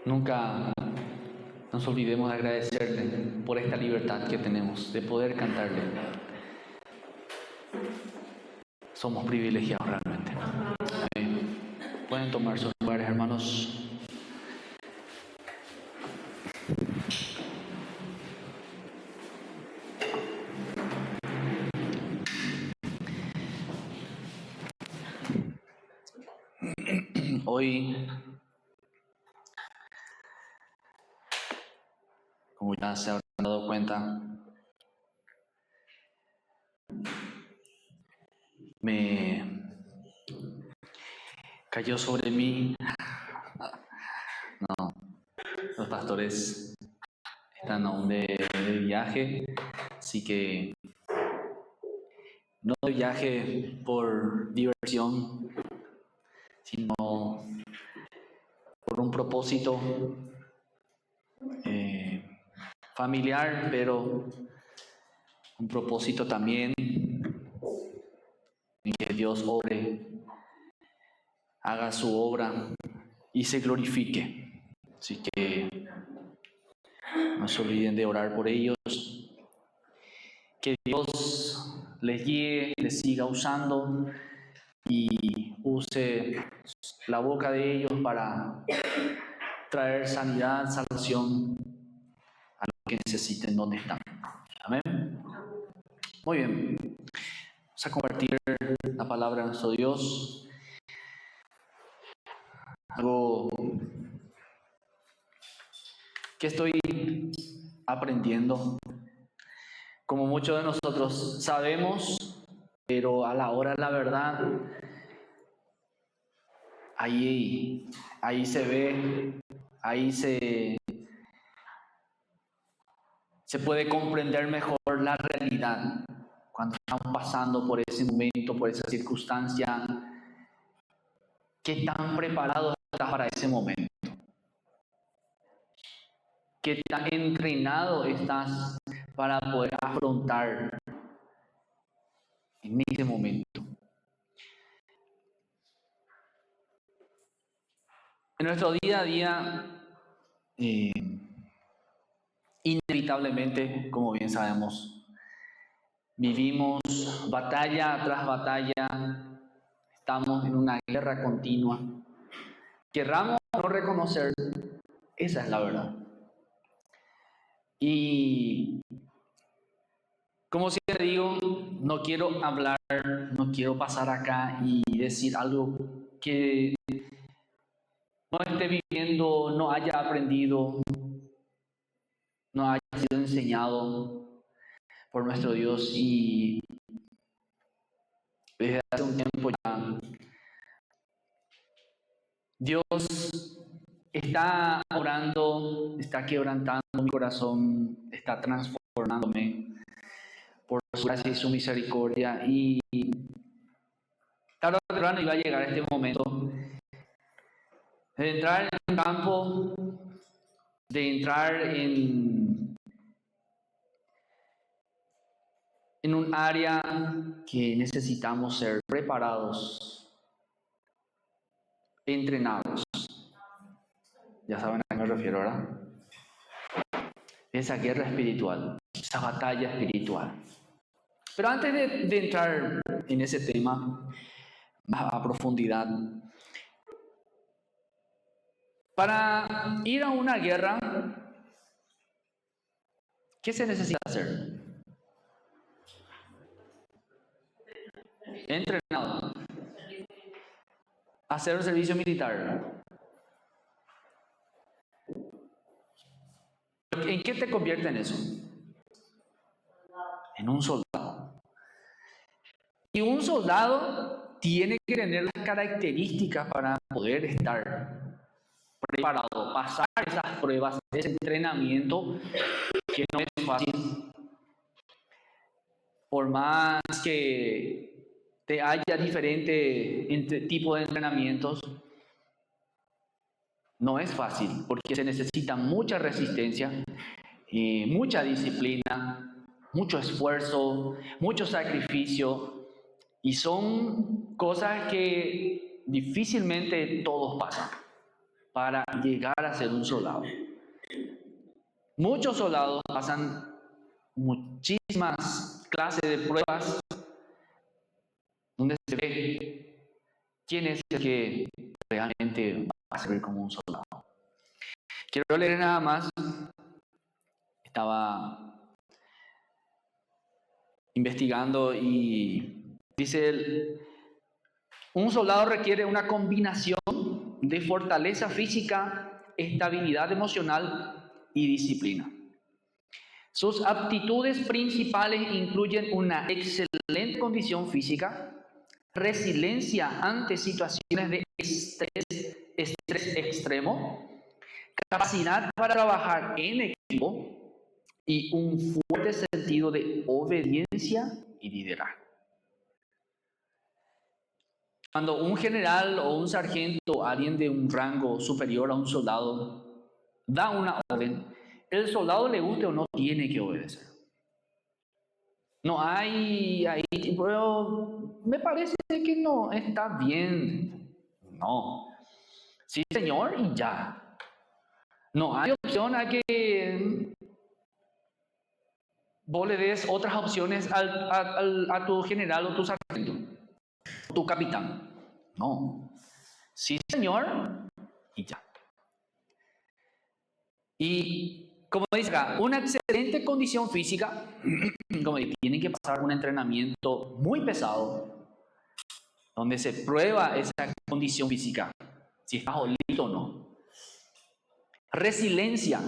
Nunca nos olvidemos de agradecerle por esta libertad que tenemos de poder cantarle. Somos privilegiados realmente. Amén. Pueden tomar sus lugares, hermanos. Hoy, como ya se habrán dado cuenta, me cayó sobre mí. No, los pastores están aún de viaje, así que no de viaje por diversión, sino por un propósito familiar, pero un propósito también en que Dios obre, haga su obra y se glorifique. Así que no se olviden de orar por ellos, que Dios les guíe, les siga usando y use la boca de ellos para traer sanidad, salvación a los que necesiten donde están. Amén. Muy bien. Vamos a compartir la palabra de nuestro Dios. Algo que estoy aprendiendo. Como muchos de nosotros sabemos, pero a la hora de la verdad, ahí se ve, ahí se puede comprender mejor la realidad. Cuando estamos pasando por ese momento, por esa circunstancia, ¿qué tan preparado estás para ese momento? ¿Qué tan entrenado estás para poder afrontar en ese momento? En nuestro día a día, inevitablemente, como bien sabemos, vivimos batalla tras batalla, estamos en una guerra continua. Querramos no reconocer, esa es la verdad. Y como siempre digo, no quiero hablar, no quiero pasar acá y decir algo que no esté viviendo, no haya aprendido, no haya sido enseñado por nuestro Dios. Y desde hace un tiempo ya Dios está orando, está quebrantando mi corazón, está transformándome por su gracia y su misericordia. Y tarde o temprano iba a llegar este momento de entrar en un campo, de entrar en un área que necesitamos ser preparados, entrenados. Ya saben a qué me refiero, ¿verdad? Esa guerra espiritual, esa batalla espiritual. Pero antes de entrar en ese tema más a profundidad, para ir a una guerra, ¿qué se necesita hacer? Entrenado. Hacer el servicio militar. ¿En qué te convierte en eso? En un soldado. Y un soldado tiene que tener las características para poder estar preparado, pasar esas pruebas, ese entrenamiento que no es fácil. Por más que te haya diferente tipo de entrenamientos, no es fácil porque se necesita mucha resistencia, mucha disciplina, mucho esfuerzo, mucho sacrificio, y son cosas que difícilmente todos pasan. para llegar a ser un soldado. Muchos soldados pasan muchísimas clases de pruebas donde se ve quién es el que realmente va a servir como un soldado. Quiero leer nada más. Estaba investigando y dice, un soldado requiere una combinación de fortaleza física, estabilidad emocional y disciplina. Sus aptitudes principales incluyen una excelente condición física, resiliencia ante situaciones de estrés extremo, capacidad para trabajar en equipo y un fuerte sentido de obediencia y liderazgo. Cuando un general o un sargento, alguien de un rango superior a un soldado, da una orden, el soldado, le guste o no, tiene que obedecer. No hay ahí, pero me parece que no está bien. No. Sí, señor, y ya. No hay opción a que vos le des otras opciones a tu general o tu sargento, tu capitán. No. Sí, señor, y ya. Y como dice acá, una excelente condición física, como dice, tienen que pasar un entrenamiento muy pesado, donde se prueba esa condición física, si estás listo o no. Resiliencia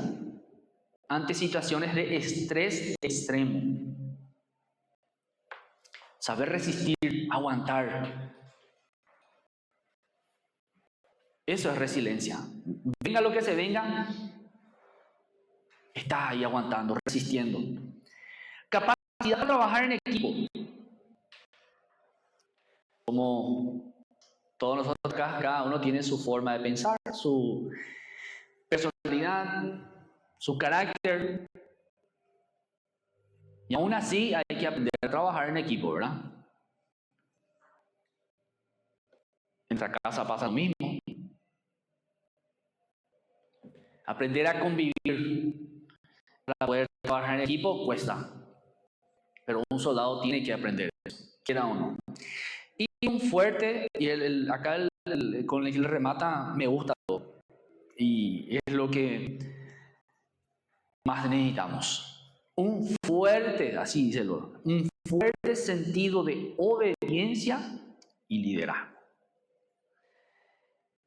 ante situaciones de estrés extremo. Saber resistir, aguantar. Eso es resiliencia. Venga lo que se venga, está ahí aguantando, resistiendo. Capacidad de trabajar en equipo. Como todos nosotros acá, cada uno tiene su forma de pensar, su personalidad, su carácter. Y aún así hay que aprender a trabajar en equipo, ¿verdad? En nuestra casa pasa lo mismo. Aprender a convivir para poder trabajar en equipo cuesta. Pero un soldado tiene que aprender eso, quiera o no. Y un fuerte, y acá con el que le remata, me gusta todo. Y es lo que más necesitamos. Un fuerte, así dice el Lord, un fuerte sentido de obediencia y liderazgo.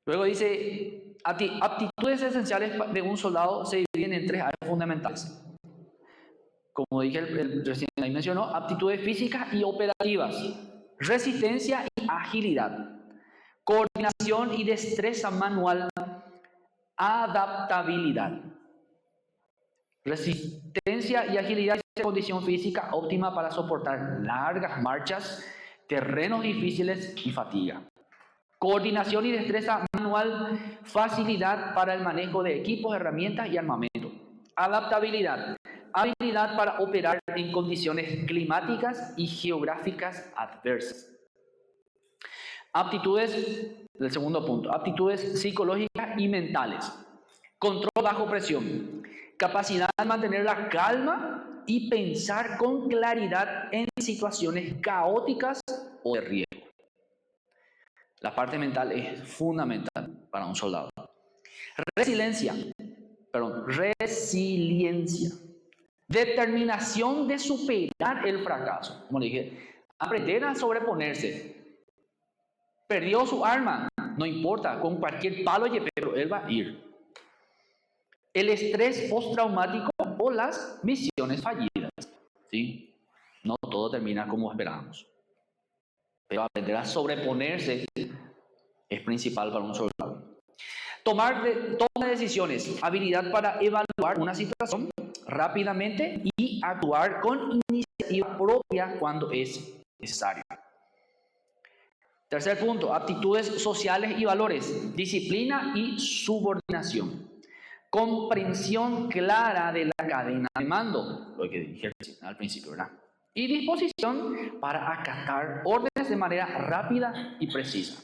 Luego dice, aptitudes esenciales de un soldado se dividen en tres áreas fundamentales. Como dije, recién ahí mencionó, aptitudes físicas y operativas, resistencia y agilidad, coordinación y destreza manual, adaptabilidad. Resistencia y agilidad es condición física óptima para soportar largas marchas, terrenos difíciles y fatiga. Coordinación y destreza manual, facilidad para el manejo de equipos, herramientas y armamento. Adaptabilidad, habilidad para operar en condiciones climáticas y geográficas adversas. Aptitudes, el segundo punto, aptitudes psicológicas y mentales. Control bajo presión, capacidad de mantener la calma y pensar con claridad en situaciones caóticas o de riesgo. La parte mental es fundamental para un soldado. Resiliencia. Determinación de superar el fracaso. Como le dije, aprender a sobreponerse. Perdió su arma, no importa, con cualquier palo, pero él va a ir. El estrés postraumático o las misiones fallidas. ¿Sí? No todo termina como esperábamos. Pero aprender a sobreponerse es principal para un soldado. Toma decisiones, habilidad para evaluar una situación rápidamente y actuar con iniciativa propia cuando es necesario. Tercer punto, aptitudes sociales y valores, disciplina y subordinación. Comprensión clara de la cadena de mando, lo que dije al principio, ¿verdad? Y disposición para acatar órdenes de manera rápida y precisa.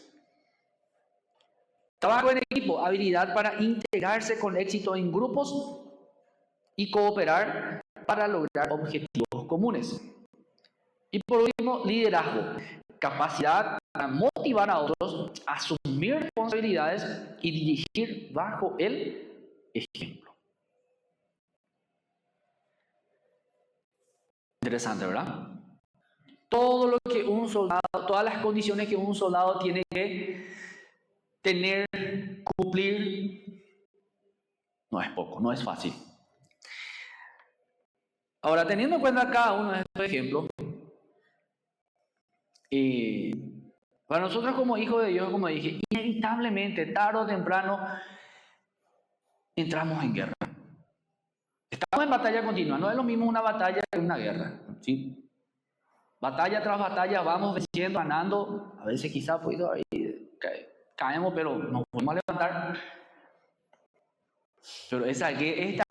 Trabajo en equipo, habilidad para integrarse con éxito en grupos y cooperar para lograr objetivos comunes. Y por último, liderazgo, capacidad para motivar a otros, asumir responsabilidades y dirigir bajo el ejemplo. Interesante, ¿verdad? Todo lo que un soldado, todas las condiciones que un soldado tiene que tener, cumplir, no es poco, no es fácil. Ahora, teniendo en cuenta cada uno de estos ejemplos, para nosotros como hijos de Dios, como dije, inevitablemente, tarde o temprano, entramos en guerra. Estamos en batalla continua, no es lo mismo una batalla que una guerra, ¿sí? Batalla tras batalla vamos venciendo, ganando, a veces quizás pues, caemos, pero nos podemos levantar. Pero esta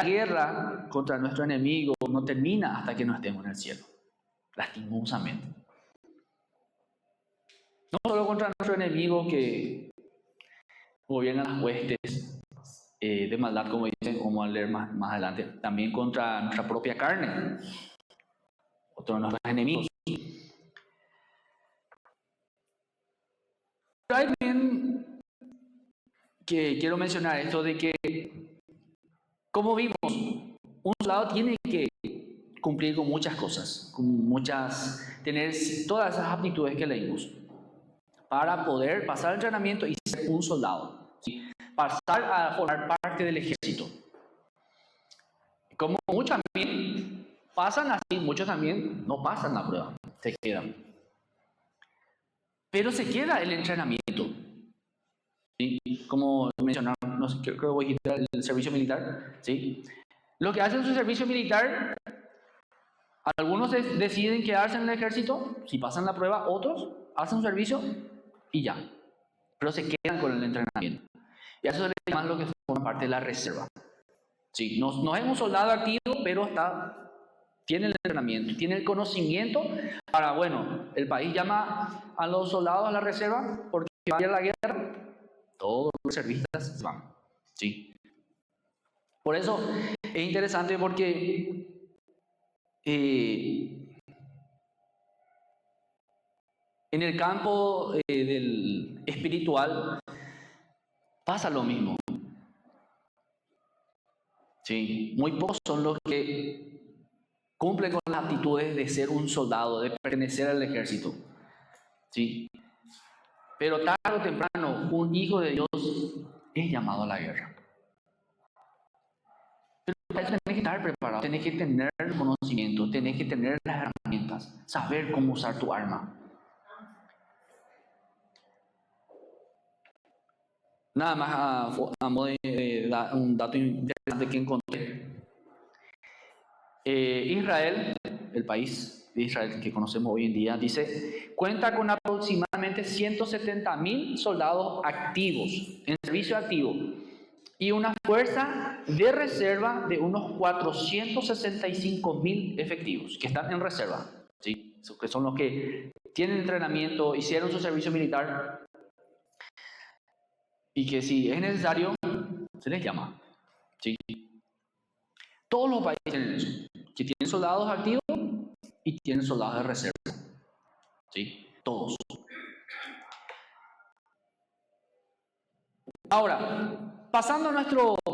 guerra contra nuestro enemigo no termina hasta que no estemos en el cielo, lastimosamente. No solo contra nuestro enemigo que gobierna las huestes de maldad, como dicen, como al leer más adelante, también contra nuestra propia carne, otro de nuestros enemigos. Pero hay también que quiero mencionar esto de que, como vimos, un soldado tiene que cumplir con muchas cosas, tener todas esas aptitudes que leímos para poder pasar el entrenamiento y ser un soldado, ¿sí? Pasar a formar parte del ejército. Como muchos también pasan así, muchos también no pasan la prueba, se quedan. Pero se queda el entrenamiento, ¿sí? Como mencionaron, no sé, creo que voy a quitar el servicio militar, ¿sí? Lo que hacen su servicio militar, algunos deciden quedarse en el ejército, si pasan la prueba, otros hacen un servicio y ya, pero se quedan con el entrenamiento. Y a eso se le llama lo que forma parte de la reserva. Sí, no es un soldado activo, pero tiene el entrenamiento, tiene el conocimiento para, bueno, el país llama a los soldados a la reserva porque vaya a la guerra, todos los reservistas van. Sí. Por eso es interesante porque en el campo del espiritual pasa lo mismo. Sí, muy pocos son los que cumplen con las aptitudes de ser un soldado, de pertenecer al ejército. Sí. Pero tarde o temprano, un hijo de Dios es llamado a la guerra. Pero para eso tenés que estar preparado, tenés que tener el conocimiento, tenés que tener las herramientas, saber cómo usar tu arma. Nada más a modo de un dato interesante que encontré. Israel, el país de Israel que conocemos hoy en día, dice, cuenta con aproximadamente 170.000 soldados activos, en servicio activo, y una fuerza de reserva de unos 465.000 efectivos que están en reserva, ¿sí? Que son los que tienen entrenamiento, hicieron su servicio militar, y que si es necesario, se les llama, ¿sí? Todos los países tienen eso, que tienen soldados activos y tienen soldados de reserva, ¿sí? Todos. Ahora, pasando a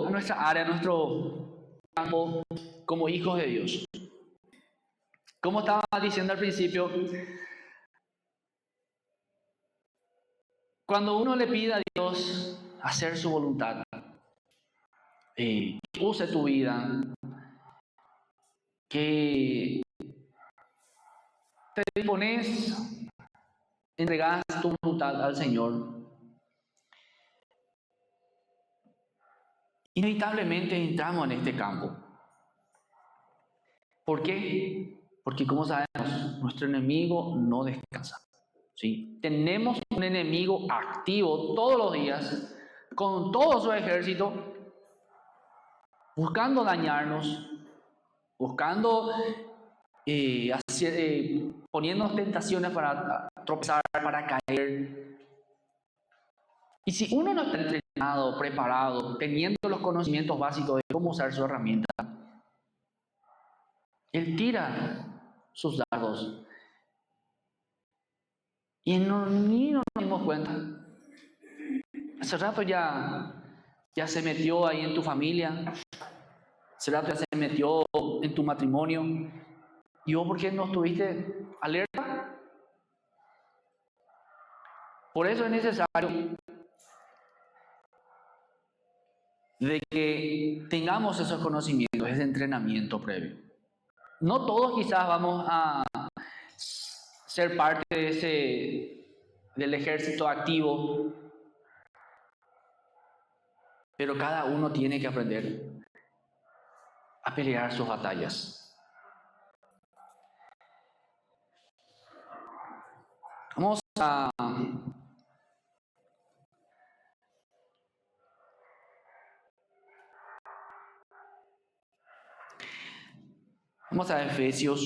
nuestra área, a nuestro campo como hijos de Dios. Como estaba diciendo al principio, cuando uno le pide a Dios hacer su voluntad, que use tu vida, que te dispones, entregas tu voluntad al Señor, inevitablemente entramos en este campo. ¿Por qué? Porque como sabemos, nuestro enemigo no descansa, ¿sí? Tenemos un enemigo activo todos los días, con todo su ejército, buscando dañarnos, buscando poniéndonos tentaciones para tropezar, para caer. Y si uno no está entrenado, preparado, teniendo los conocimientos básicos de cómo usar su herramienta, él tira sus dardos y ni nos dimos cuenta. Hace rato ya se metió ahí en tu familia, hace rato ya se metió en tu matrimonio. ¿Y vos por qué no estuviste alerta? Por eso es necesario de que tengamos esos conocimientos, ese entrenamiento previo. No todos quizás vamos a ser parte del ejército activo, pero cada uno tiene que aprender a pelear sus batallas. Vamos a Efesios.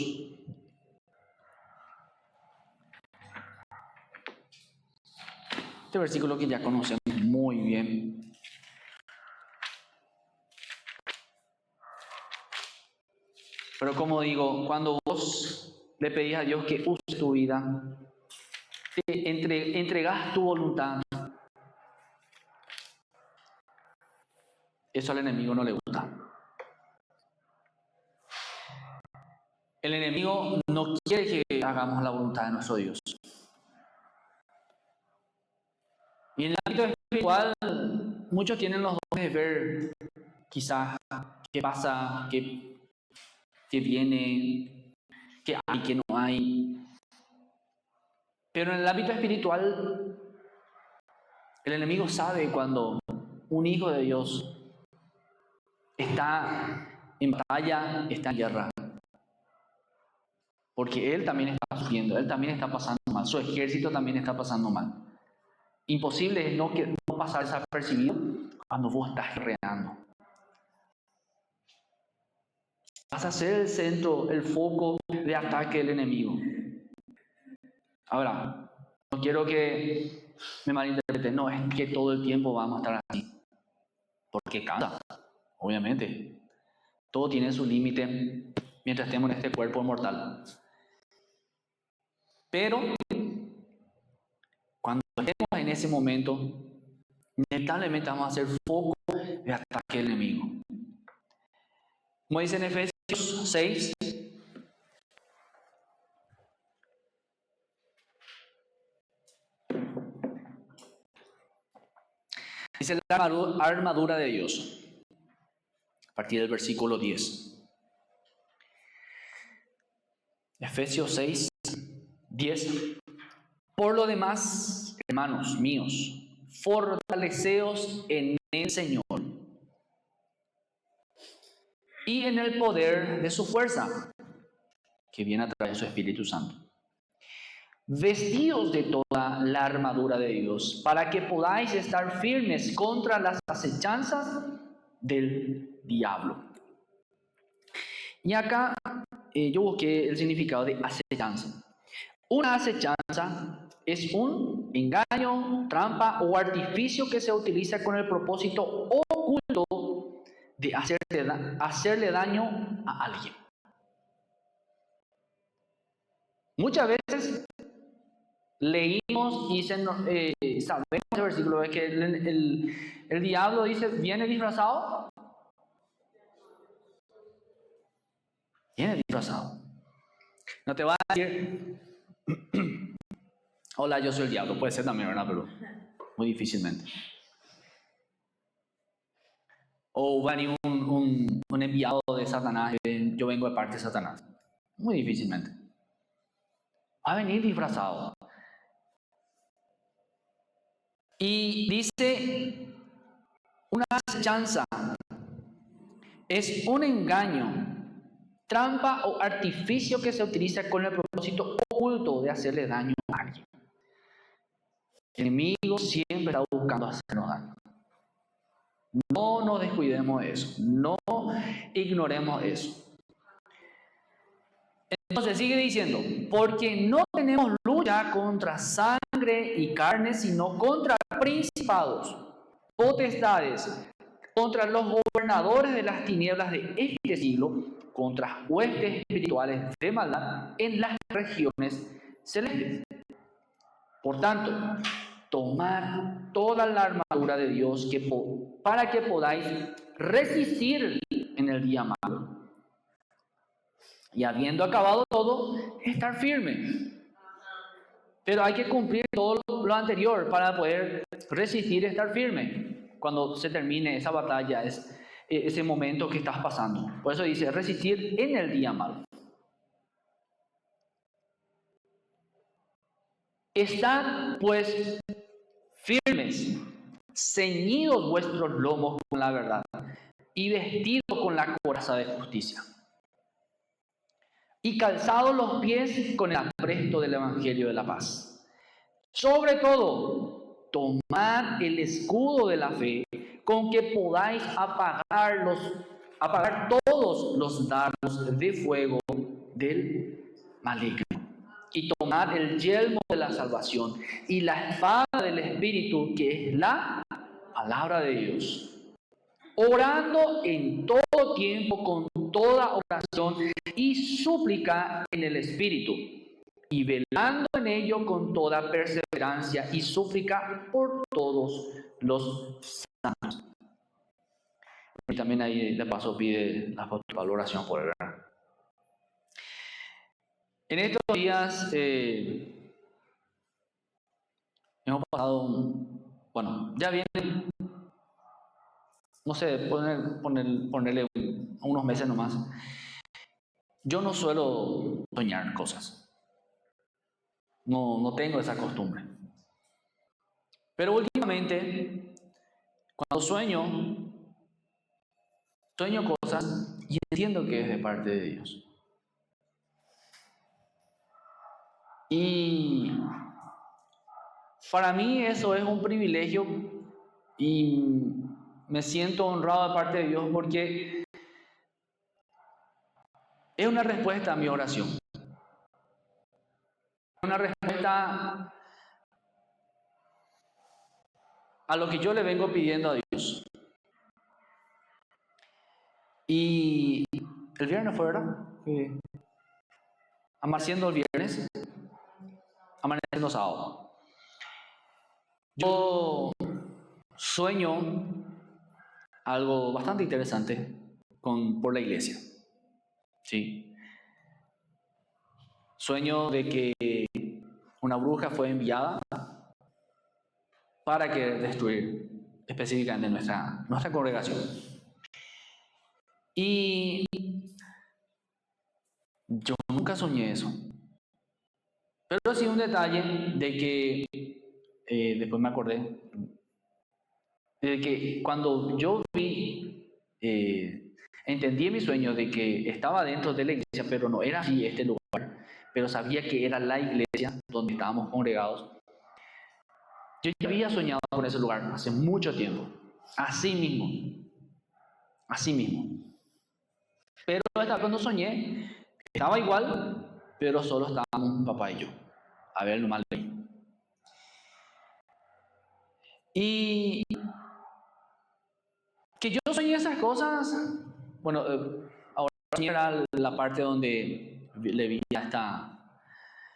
Este versículo que ya conocemos muy bien. Pero como digo, cuando vos le pedís a Dios que use tu vida, te entregas tu voluntad, eso al enemigo no le gusta. El enemigo no quiere que hagamos la voluntad de nuestro Dios. Y en el ámbito espiritual, muchos tienen los dones de ver quizás qué pasa, qué viene, qué hay, qué no hay. Pero en el ámbito espiritual, el enemigo sabe cuando un hijo de Dios está en batalla, está en guerra. Porque él también está sufriendo, él también está pasando mal, su ejército también está pasando mal. Imposible es no pasar desapercibido cuando vos estás guerreando. Vas a ser el centro, el foco de ataque del enemigo. Ahora, no quiero que me malinterpreten, no es que todo el tiempo vamos a estar así. Porque cansa, obviamente. Todo tiene su límite mientras estemos en este cuerpo mortal. Pero cuando estemos en ese momento, inevitablemente vamos a ser foco de ataque del enemigo. Como dice en Efesios 6, dice la armadura de Dios, a partir del versículo 10. Efesios 6, 10. Por lo demás, hermanos míos, fortaleceos en el Señor y en el poder de su fuerza, que viene a través de su Espíritu Santo. Vestidos de toda la armadura de Dios, para que podáis estar firmes contra las acechanzas del diablo. Y acá yo busqué el significado de acechanza. Una acechanza es un engaño, trampa o artificio que se utiliza con el propósito oculto de hacerle daño a alguien. Muchas veces leímos y sabemos el versículo de que el diablo dice, ¿viene disfrazado? Viene disfrazado. No te va a decir, hola, yo soy el diablo. Puede ser también, ¿verdad? Pero muy difícilmente. O va a venir un enviado de Satanás, yo vengo de parte de Satanás. Muy difícilmente. Va a venir disfrazado. Y dice, una acechanza es un engaño, trampa o artificio que se utiliza con el propósito oculto de hacerle daño a alguien. El enemigo siempre está buscando hacernos daño. No nos descuidemos de eso, no ignoremos eso. Entonces sigue diciendo, porque no tenemos lucha contra sangre sangre y carne, sino contra principados, potestades, contra los gobernadores de las tinieblas de este siglo, contra huestes espirituales de maldad en las regiones celestes. Por tanto, tomad toda la armadura de Dios para que podáis resistir en el día malo. Y habiendo acabado todo, estar firme. Pero hay que cumplir todo lo anterior para poder resistir y estar firme cuando se termine esa batalla, ese momento que estás pasando. Por eso dice, resistir en el día malo. Estad pues firmes, ceñidos vuestros lomos con la verdad y vestidos con la coraza de justicia. Y calzados los pies con el apresto del evangelio de la paz. Sobre todo, tomad el escudo de la fe, con que podáis apagar todos los dardos de fuego del maligno. Y tomad el yelmo de la salvación y la espada del Espíritu, que es la palabra de Dios. Orando en todo tiempo con toda oración y súplica en el Espíritu, y velando en ello con toda perseverancia y súplica por todos los santos. Y también ahí de paso pide la oración por él. En estos días hemos pasado, bueno, ya viene, no sé, ponerle unos meses nomás. Yo no suelo soñar cosas. No tengo esa costumbre. Pero últimamente, cuando sueño cosas y entiendo que es de parte de Dios. Y para mí eso es un privilegio y me siento honrado de parte de Dios porque es una respuesta a mi oración. Una respuesta a lo que yo le vengo pidiendo a Dios. Y el viernes fue, ¿verdad? Amaneciendo el viernes, amaneciendo sábado. Yo sueño algo bastante interesante por la iglesia. Sí. Sueño de que una bruja fue enviada para que destruir específicamente nuestra congregación. Y yo nunca soñé eso. Pero sí un detalle de que después me acordé de que cuando yo entendí en mi sueño de que estaba dentro de la iglesia, pero no era así este lugar, pero sabía que era la iglesia donde estábamos congregados. Yo ya había soñado con ese lugar hace mucho tiempo, así mismo. Pero cuando soñé, estaba igual, pero solo estábamos papá y yo, a ver nomás ahí. Y que yo soñé esas cosas, bueno, ahora era la parte donde le vi a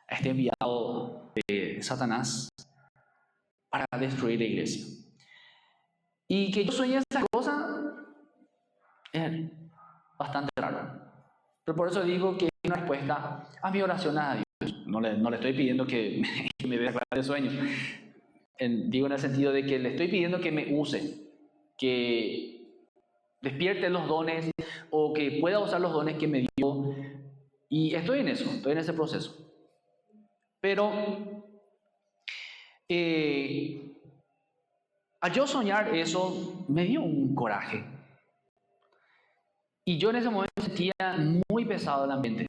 este enviado de Satanás para destruir la iglesia. Y que yo soñé esas cosas es bastante raro. Pero por eso digo que es una respuesta a mi oración a Dios. No le estoy pidiendo que me dé clase de sueño. Digo en el sentido de que le estoy pidiendo que me use, que despierte los dones o que pueda usar los dones que me dio. Y estoy en ese proceso. Pero al yo soñar eso, me dio un coraje. Y yo en ese momento sentía muy pesado el ambiente.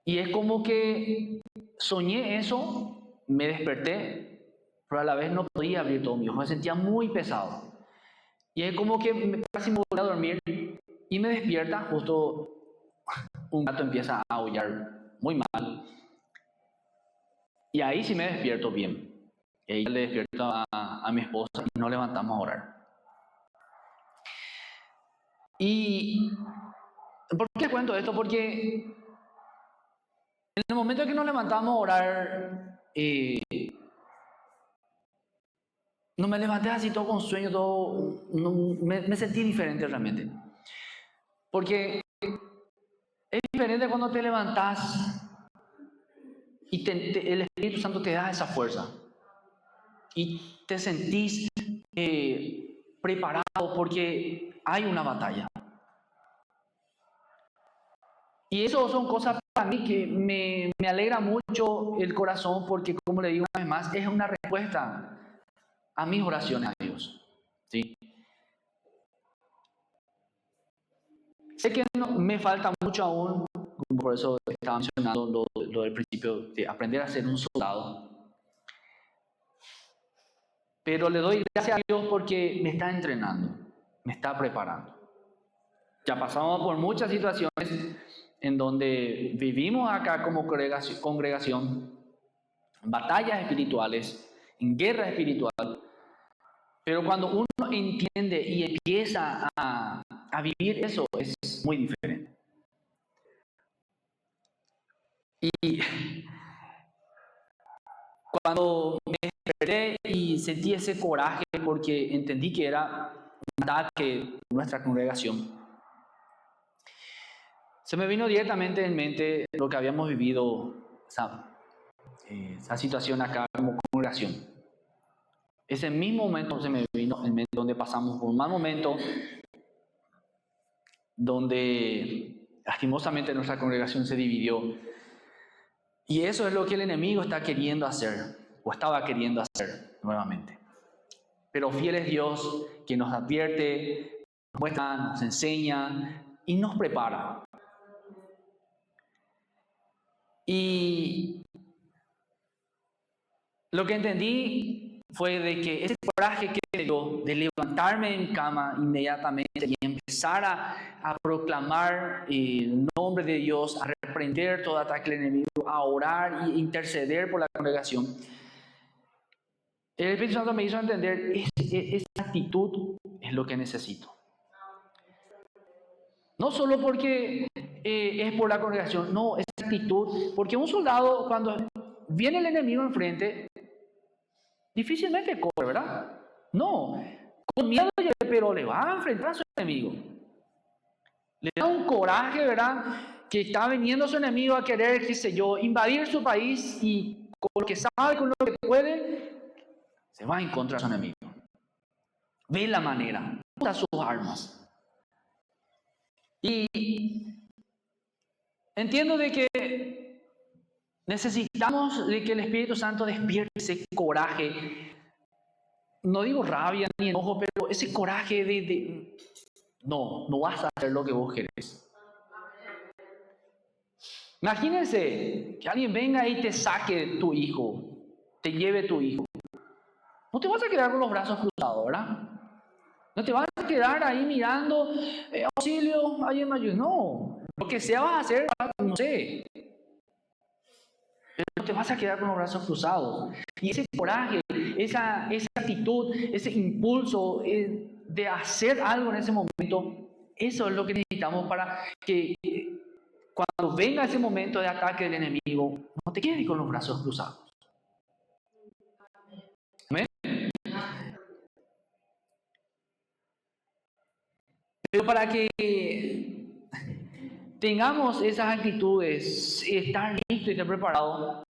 Y es como que soñé eso, me desperté, pero a la vez no podía abrir todo mi ojo, me sentía muy pesado. Y es como que casi me voy a dormir y me despierta, justo un gato empieza a aullar muy mal. Y ahí sí me despierto bien. Y ahí le despierto a mi esposa y nos levantamos a orar. ¿Y por qué cuento esto? Porque en el momento en que nos levantamos a orar, no me levanté así todo con sueño, todo, no, me sentí diferente realmente. Porque es diferente cuando te levantás y el Espíritu Santo te da esa fuerza. Y te sentís preparado porque hay una batalla. Y eso son cosas para mí que me alegra mucho el corazón porque, como le digo una vez más, es una respuesta a mis oraciones a Dios. ¿Sí? Sé que me falta mucho aún, por eso estaba mencionando lo del principio de aprender a ser un soldado. Pero le doy gracias a Dios porque me está entrenando, me está preparando. Ya pasamos por muchas situaciones en donde vivimos acá como congregación, batallas espirituales, en guerra espiritual. Pero cuando uno entiende y empieza a vivir eso, es muy diferente. Y cuando me desperté y sentí ese coraje porque entendí que era un ataque de nuestra congregación, se me vino directamente en mente lo que habíamos vivido, esa situación acá como congregación. Ese mismo momento se me vino en mente donde pasamos por un mal momento, donde lastimosamente nuestra congregación se dividió. Y eso es lo que el enemigo está queriendo hacer, o estaba queriendo hacer nuevamente. Pero fiel es Dios, que nos advierte, nos muestra, nos enseña y nos prepara. Y lo que entendí fue de que ese coraje que me dio de levantarme en cama inmediatamente y empezar a proclamar el nombre de Dios, a reprender todo ataque del enemigo, a orar e interceder por la congregación, el Espíritu Santo me hizo entender esa actitud es lo que necesito. No solo porque es por la congregación, no, esa actitud, porque un soldado cuando viene el enemigo enfrente, difícilmente corre, ¿verdad? No, con miedo, pero le va a enfrentar a su enemigo. Le da un coraje, ¿verdad? Que está viniendo su enemigo a querer, qué sé yo, invadir su país y con lo que sabe, con lo que puede, se va en contra de su enemigo. Ve la manera, usa sus armas. Y entiendo de que necesitamos de que el Espíritu Santo despierte ese coraje. No digo rabia ni enojo, pero ese coraje de no vas a hacer lo que vos querés. Imagínense que alguien venga y te saque tu hijo, te lleve tu hijo. No te vas a quedar con los brazos cruzados, ¿verdad? No te vas a quedar ahí mirando, auxilio, alguien me ayuda. No, lo que sea vas a hacer, no sé. Pero no te vas a quedar con los brazos cruzados. Y ese coraje, esa actitud, ese impulso de hacer algo en ese momento, eso es lo que necesitamos para que cuando venga ese momento de ataque del enemigo, no te quedes con los brazos cruzados. ¿Amén? Pero para que tengamos esas actitudes, estar listo y estar preparado,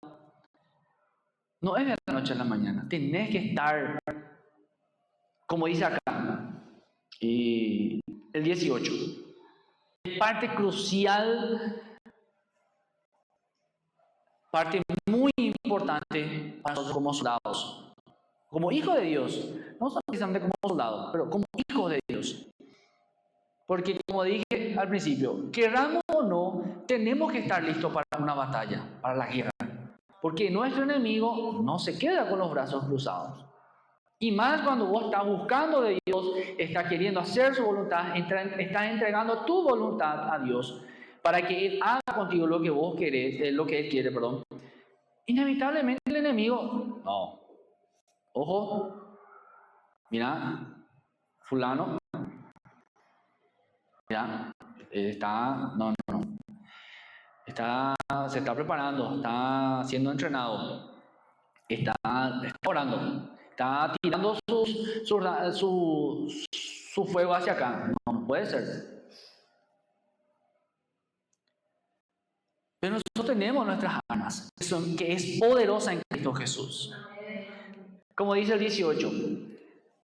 no es de la noche a la mañana. Tenés que estar, como dice acá, el 18. Parte crucial, parte muy importante para nosotros como soldados, como hijos de Dios, no solamente como soldados, pero como hijos de Dios. Porque como dije al principio, queramos o no, tenemos que estar listos para una batalla, para la guerra. Porque nuestro enemigo no se queda con los brazos cruzados. Y más cuando vos estás buscando de Dios, estás queriendo hacer su voluntad, estás entregando tu voluntad a Dios para que Él haga contigo lo que vos querés, lo que Él quiere, perdón. Inevitablemente el enemigo. No. Ojo. Mira, fulano. Mira, no. Se está preparando, está siendo entrenado, está orando, está tirando su fuego hacia acá. No puede ser. Pero nosotros tenemos nuestras armas, que es poderosa en Cristo Jesús. Como dice el 18,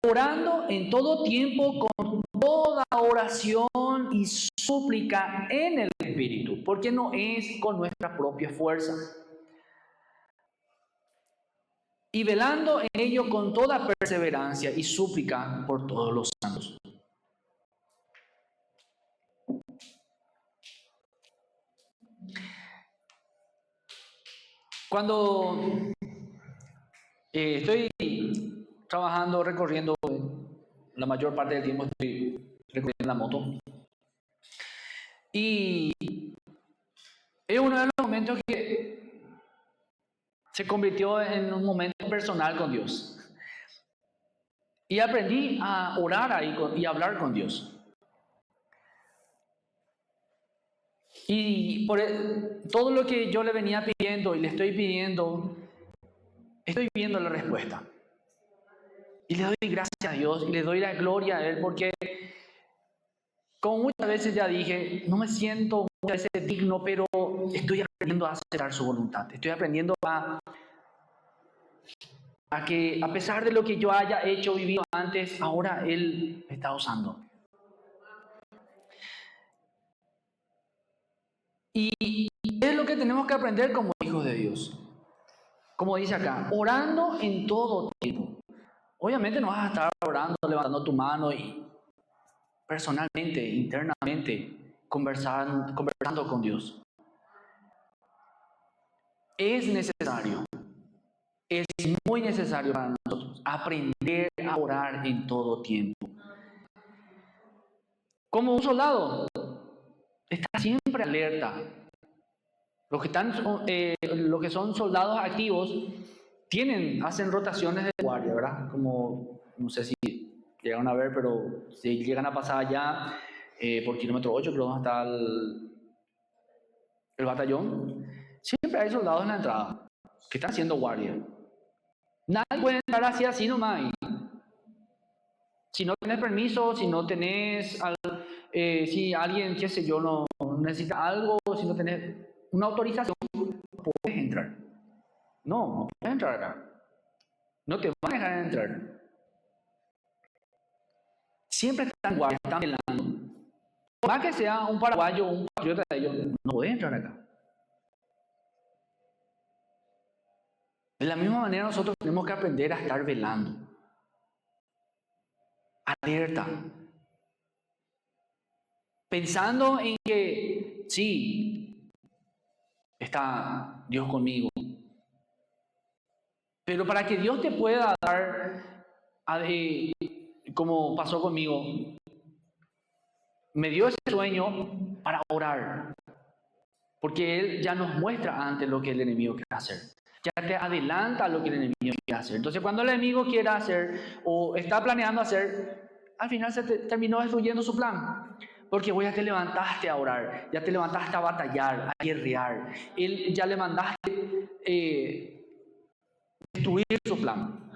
orando en todo tiempo con toda oración y súplica en el Espíritu, porque no es con nuestra propia fuerza. Y velando en ello con toda perseverancia y súplica por todos los santos. Cuando estoy trabajando, recorriendo, la mayor parte del tiempo estoy recorriendo la moto. Y es uno de los momentos que se convirtió en un momento personal con Dios. Y aprendí a orar ahí y hablar con Dios. Y por todo lo que yo le venía pidiendo y le estoy pidiendo, estoy viendo la respuesta. Y le doy gracias a Dios y le doy la gloria a Él, porque como muchas veces ya dije, no me siento muchas veces digno, pero estoy aprendiendo a aceptar su voluntad. Estoy aprendiendo a que a pesar de lo que yo haya hecho, vivido antes, ahora Él me está usando. Y es lo que tenemos que aprender como hijos de Dios. Como dice acá, orando en todo tiempo. Obviamente no vas a estar orando, levantando tu mano y personalmente, internamente, conversando con Dios. Es necesario, es muy necesario para nosotros aprender a orar en todo tiempo. Como un soldado, está siempre alerta. Los que son soldados activos hacen rotaciones de guardia, ¿verdad? Como, no sé si llegaron a ver, pero si llegan a pasar allá por kilómetro 8, creo que está el batallón, siempre hay soldados en la entrada que están haciendo guardia. Nadie puede entrar así nomás. Si no tenés permiso, si no tenés, si alguien, qué sé yo, no necesita algo, si no tenés una autorización, no puedes entrar. No puedes entrar acá. No te van a dejar entrar. Siempre están guardia, están velando. Por más que sea un paraguayo o un patriota de ellos, no puede entrar acá. De la misma manera nosotros tenemos que aprender a estar velando. Alerta. Pensando en que sí, está Dios conmigo. Pero para que Dios te pueda dar, como pasó conmigo, me dio ese sueño para orar. Porque Él ya nos muestra antes lo que el enemigo quiere hacer. Ya te adelanta lo que el enemigo quiere hacer. Entonces, cuando el enemigo quiere hacer o está planeando hacer, al final se terminó destruyendo su plan. Porque vos ya te levantaste a orar, ya te levantaste a batallar, a guerrear. Él ya le mandaste destruir su plan.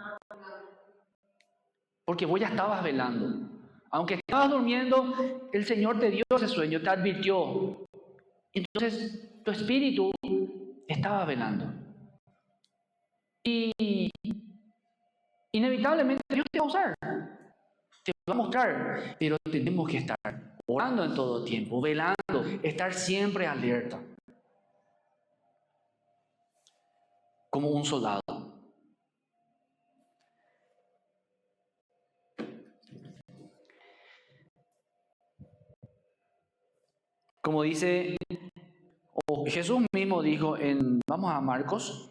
Porque vos ya estabas velando. Aunque estabas durmiendo, el Señor te dio ese sueño, te advirtió. Entonces, tu espíritu estaba velando. Y inevitablemente Dios te va a usar, te va a mostrar, pero tenemos que estar orando en todo tiempo, velando, estar siempre alerta, como un soldado. Como dice, o Jesús mismo dijo vamos a Marcos.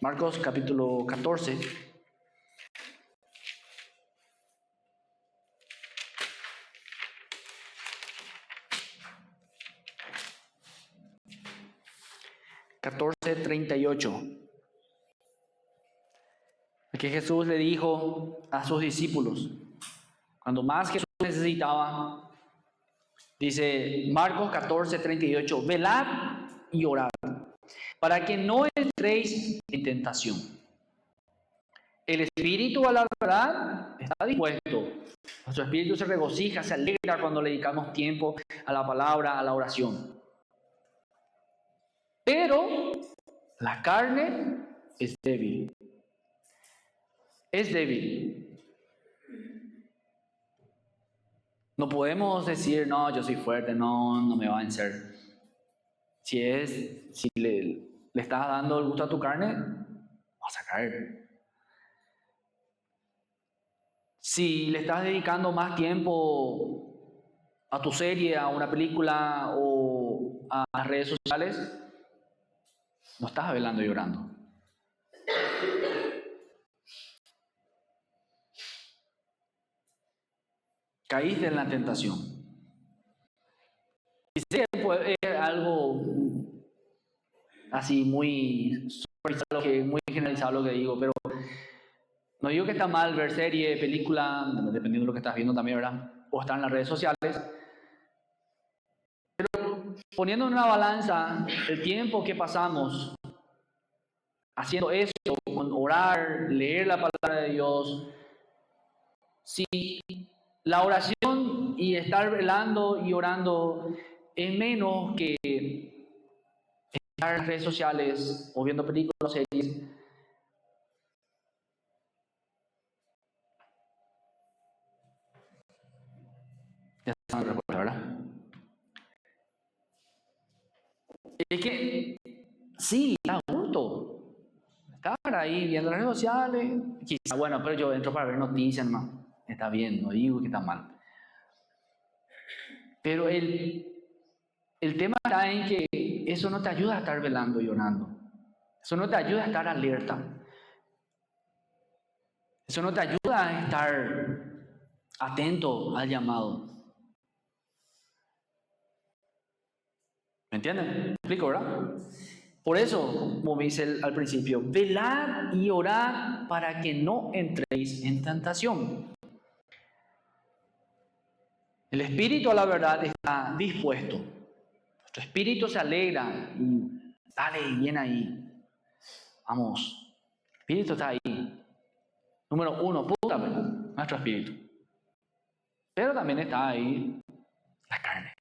Marcos capítulo 14. 14:38. Que Jesús le dijo a sus discípulos, cuando más Jesús necesitaba, dice Marcos 14:38, velad y orad, para que no entréis en tentación. El espíritu a la verdad está dispuesto. Nuestro espíritu se regocija, se alegra cuando le dedicamos tiempo a la palabra, a la oración. Pero la carne es débil. Es débil. No podemos decir, no, yo soy fuerte, no me va a vencer. Si le estás dando el gusto a tu carne, vas a caer. Si le estás dedicando más tiempo a tu serie, a una película o a las redes sociales, no estás velando y orando. Caíste en la tentación. Y sé que es algo así muy generalizado lo que digo, pero no digo que está mal ver serie, película, dependiendo de lo que estás viendo también, ¿verdad? O estar en las redes sociales. Pero poniendo en una balanza el tiempo que pasamos haciendo eso, con orar, leer la palabra de Dios, si la oración y estar velando y orando es menos que estar en las redes sociales o viendo películas o series, ya saben la respuesta, ¿verdad? Es que sí, da gusto estar ahí viendo las redes sociales. Quizá, bueno, pero yo entro para ver noticias nomás. Está bien, no digo que está mal. Pero el tema está en que eso no te ayuda a estar velando y orando. Eso no te ayuda a estar alerta. Eso no te ayuda a estar atento al llamado. ¿Me entienden? ¿Me explico, verdad? Por eso, como dice al principio, velad y orad para que no entréis en tentación. El espíritu a la verdad está dispuesto. Nuestro espíritu se alegra y dale, bien ahí. Vamos, el espíritu está ahí. Número uno, nuestro espíritu. Pero también está ahí la carne.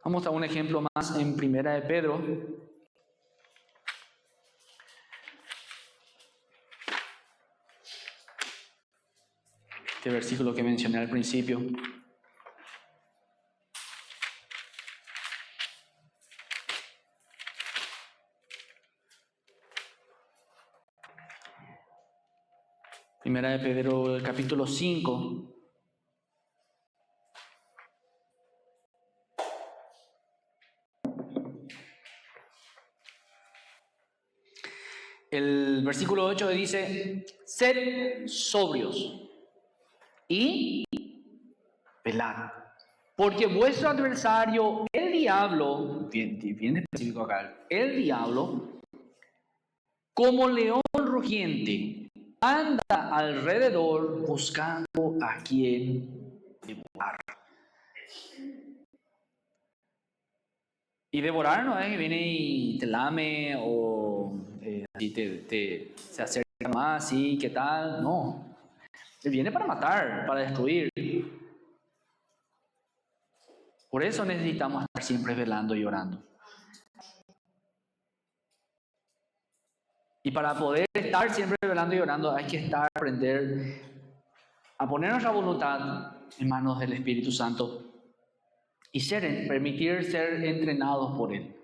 Vamos a un ejemplo más en Primera de Pedro. Este versículo que mencioné al principio. Primera de Pedro, capítulo 5. El versículo 8 dice, sed sobrios y velad, porque vuestro adversario, el diablo, bien específico acá, el diablo, como león rugiente, anda alrededor buscando a quien devorar. Y devorar no es que viene y te lame o así se acerca más, sí, ¿qué tal? No. Él viene para matar, para destruir. Por eso necesitamos estar siempre velando y orando. Y para poder estar siempre velando y orando hay que aprender a poner nuestra voluntad en manos del Espíritu Santo y permitir ser entrenados por Él.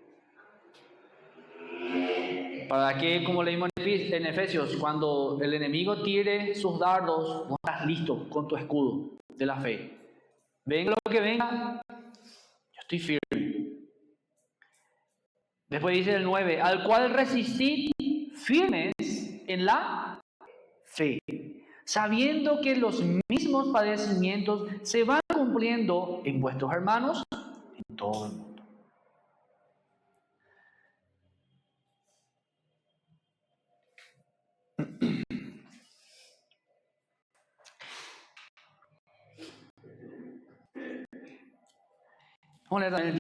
Para que, como leímos en Efesios, cuando el enemigo tire sus dardos, vos estás listo con tu escudo de la fe. Venga lo que venga, yo estoy firme. Después dice el 9, al cual resistid firmes en la fe, sabiendo que los mismos padecimientos se van cumpliendo en vuestros hermanos en todo el mundo.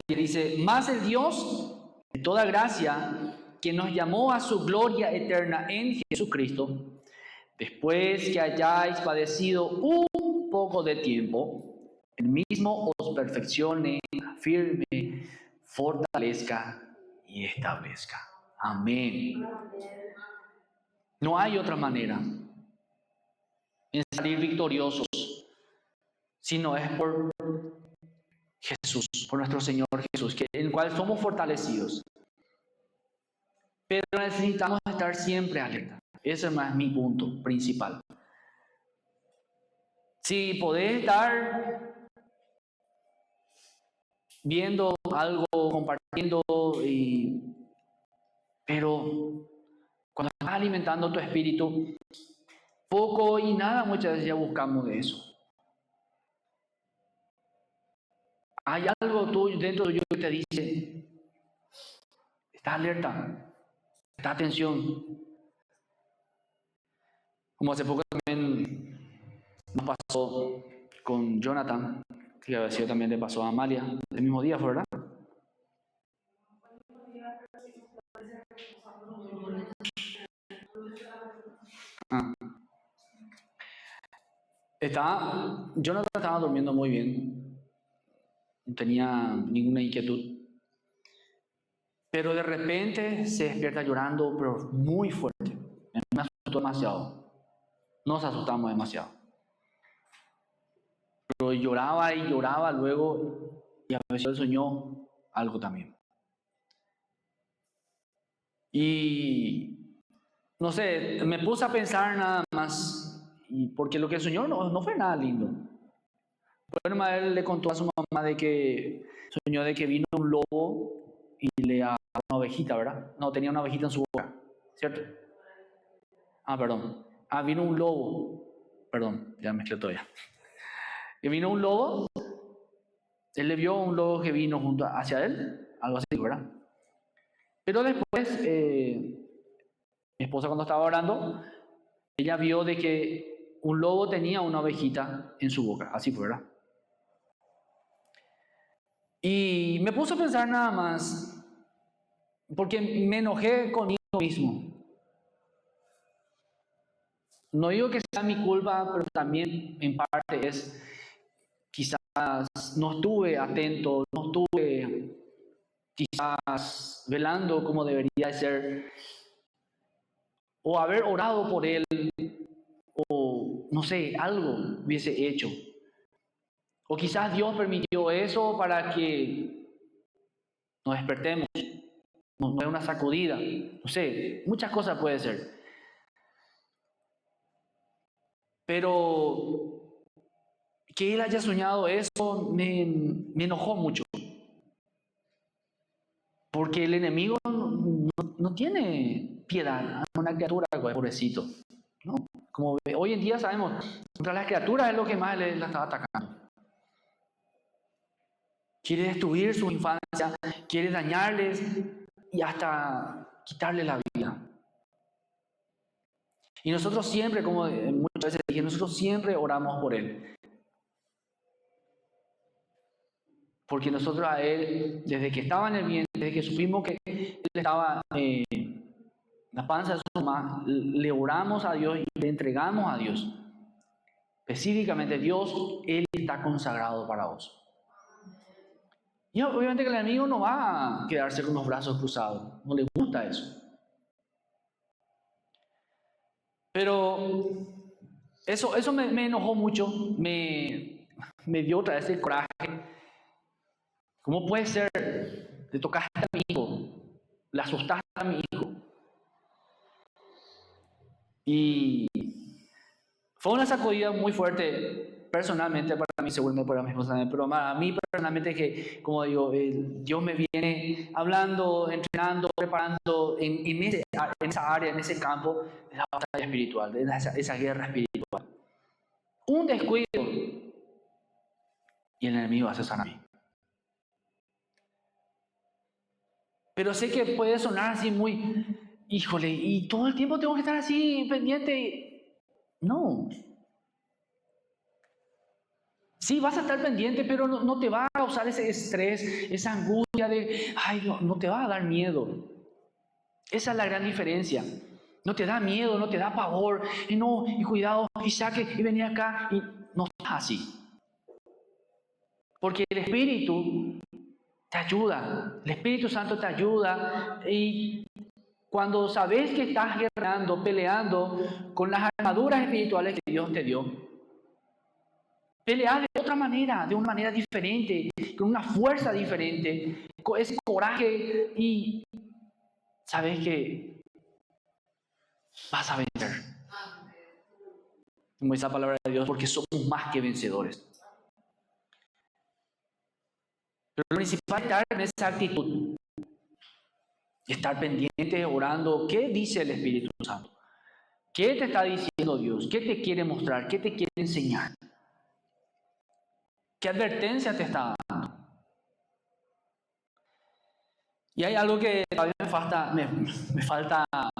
Dice, más el Dios de toda gracia, que nos llamó a su gloria eterna en Jesucristo, después que hayáis padecido un poco de tiempo, el mismo os perfeccione, afirme, fortalezca y establezca. Amén. No hay otra manera en salir victoriosos, sino es por Jesús, por nuestro Señor Jesús, en el cual somos fortalecidos. Pero necesitamos estar siempre alerta. Ese es mi punto principal. Si podés estar viendo algo, compartiendo, pero cuando estás alimentando tu espíritu, poco y nada muchas veces ya buscamos de eso. Hay algo tuyo dentro tuyo que te dice, está alerta, está atención. Como hace poco también nos pasó con Jonathan, que a veces también le pasó a Amalia, el mismo día, ¿fue verdad? Jonathan estaba durmiendo muy bien, no tenía ninguna inquietud, pero de repente se despierta llorando, pero muy fuerte. Me asustó demasiado, nos asustamos demasiado. Pero lloraba y lloraba luego, y a veces soñó algo también. Y no sé, me puse a pensar nada más, porque lo que soñó no fue nada lindo. Bueno, él le contó a su mamá de que soñó de que vino un lobo y le agarró una ovejita, ¿verdad? No, tenía una ovejita en su boca, ¿cierto? Perdón. Vino un lobo. Perdón, ya mezclé todavía. Y vino un lobo. Él le vio un lobo que vino junto hacia él, algo así, ¿verdad? Pero después, mi esposa cuando estaba orando, ella vio de que un lobo tenía una ovejita en su boca, así fue, ¿verdad? Y me puse a pensar nada más, porque me enojé conmigo mismo. No digo que sea mi culpa, pero también en parte es, quizás no estuve atento, no estuve quizás velando como debería ser, o haber orado por él, o no sé, algo hubiese hecho. O quizás Dios permitió eso para que nos despertemos, nos dé una sacudida, no sé, muchas cosas puede ser. Pero que él haya soñado eso me enojó mucho. Porque el enemigo no tiene piedad a una criatura, pobrecito, ¿no? Como hoy en día sabemos, contra las criaturas es lo que más la estaba atacando. Quiere destruir su infancia, quiere dañarles y hasta quitarles la vida. Y nosotros siempre, como muchas veces dije, nosotros siempre oramos por él. Porque nosotros a él, desde que estaba en el vientre, desde que supimos que él estaba en la panza de su mamá, le oramos a Dios y le entregamos a Dios. Específicamente, Dios, él está consagrado para vos. Y obviamente que el enemigo no va a quedarse con los brazos cruzados, no le gusta eso. Pero eso me enojó mucho, me dio otra vez el coraje. ¿Cómo puede ser? Le tocaste a mi hijo, le asustaste a mi hijo. Y fue una sacudida muy fuerte, personalmente para mí, seguramente para mi esposa, pero para mí personalmente, que como digo, Dios me viene hablando, entrenando, preparando en esa área, en ese campo, de la batalla espiritual, de esa guerra espiritual. Un descuido y el enemigo hace sanar a mí. Pero sé que puede sonar así muy, híjole, y todo el tiempo tengo que estar así pendiente. No. Sí, vas a estar pendiente, pero no te va a causar ese estrés, esa angustia de, ay, no te va a dar miedo. Esa es la gran diferencia. No te da miedo, no te da pavor, y no, y cuidado, y saque, y venir acá, y no estás así. Porque el Espíritu te ayuda, el Espíritu Santo te ayuda, y cuando sabes que estás guerreando, peleando con las armaduras espirituales que Dios te dio, pelear de otra manera, de una manera diferente, con una fuerza diferente, con ese coraje, y sabes que vas a vencer. Como esa palabra de Dios, porque somos más que vencedores. Pero lo principal es estar en esa actitud, estar pendiente, orando. ¿Qué dice el Espíritu Santo? ¿Qué te está diciendo Dios? ¿Qué te quiere mostrar? ¿Qué te quiere enseñar? ¿Qué advertencia te está dando? Y hay algo que todavía me falta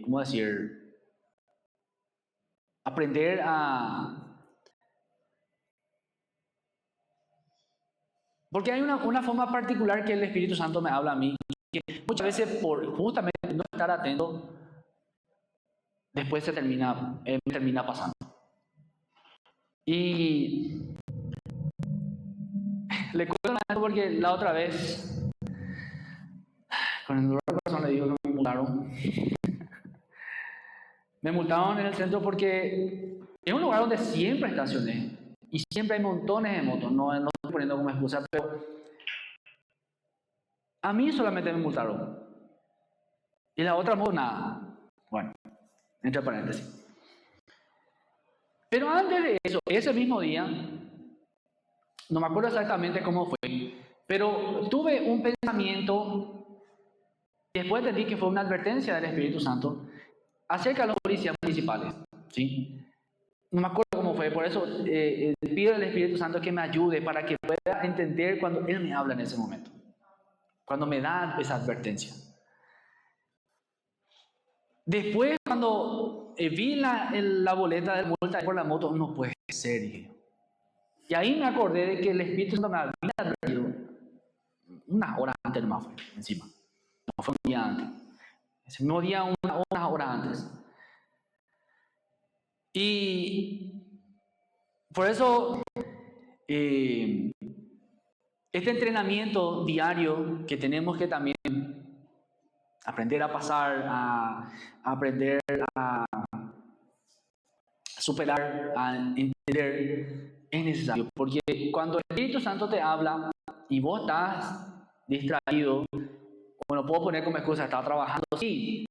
¿cómo decir? Aprender a... Porque hay una forma particular que el Espíritu Santo me habla a mí, que muchas veces por justamente no estar atento, después me termina pasando. Y le cuento esto porque la otra vez, con el dolor de corazón le digo que me multaron. Me multaron en el centro porque es un lugar donde siempre estacioné. Y siempre hay montones de motos, no estoy poniendo como excusa, pero a mí solamente me multaron. Y la otra moto, nada. Bueno, entre paréntesis. Pero antes de eso, ese mismo día, no me acuerdo exactamente cómo fue, pero tuve un pensamiento, y después entendí que fue una advertencia del Espíritu Santo, acerca de los policías municipales. ¿Sí? No me acuerdo cómo fue, por eso pido al Espíritu Santo que me ayude para que pueda entender cuando Él me habla en ese momento, cuando me da esa advertencia. Después, cuando vi la boleta de multa por la moto, no puede ser, dije. Y ahí me acordé de que el Espíritu Santo me había advertido unas horas antes, nomás fue, encima. No fue un día antes. Ese mismo día, unas horas antes. Y por eso, este entrenamiento diario que tenemos que también aprender a pasar, a aprender a superar, a entender, es necesario. Porque cuando el Espíritu Santo te habla y vos estás distraído, bueno, puedo poner como excusa, estaba trabajando, sí,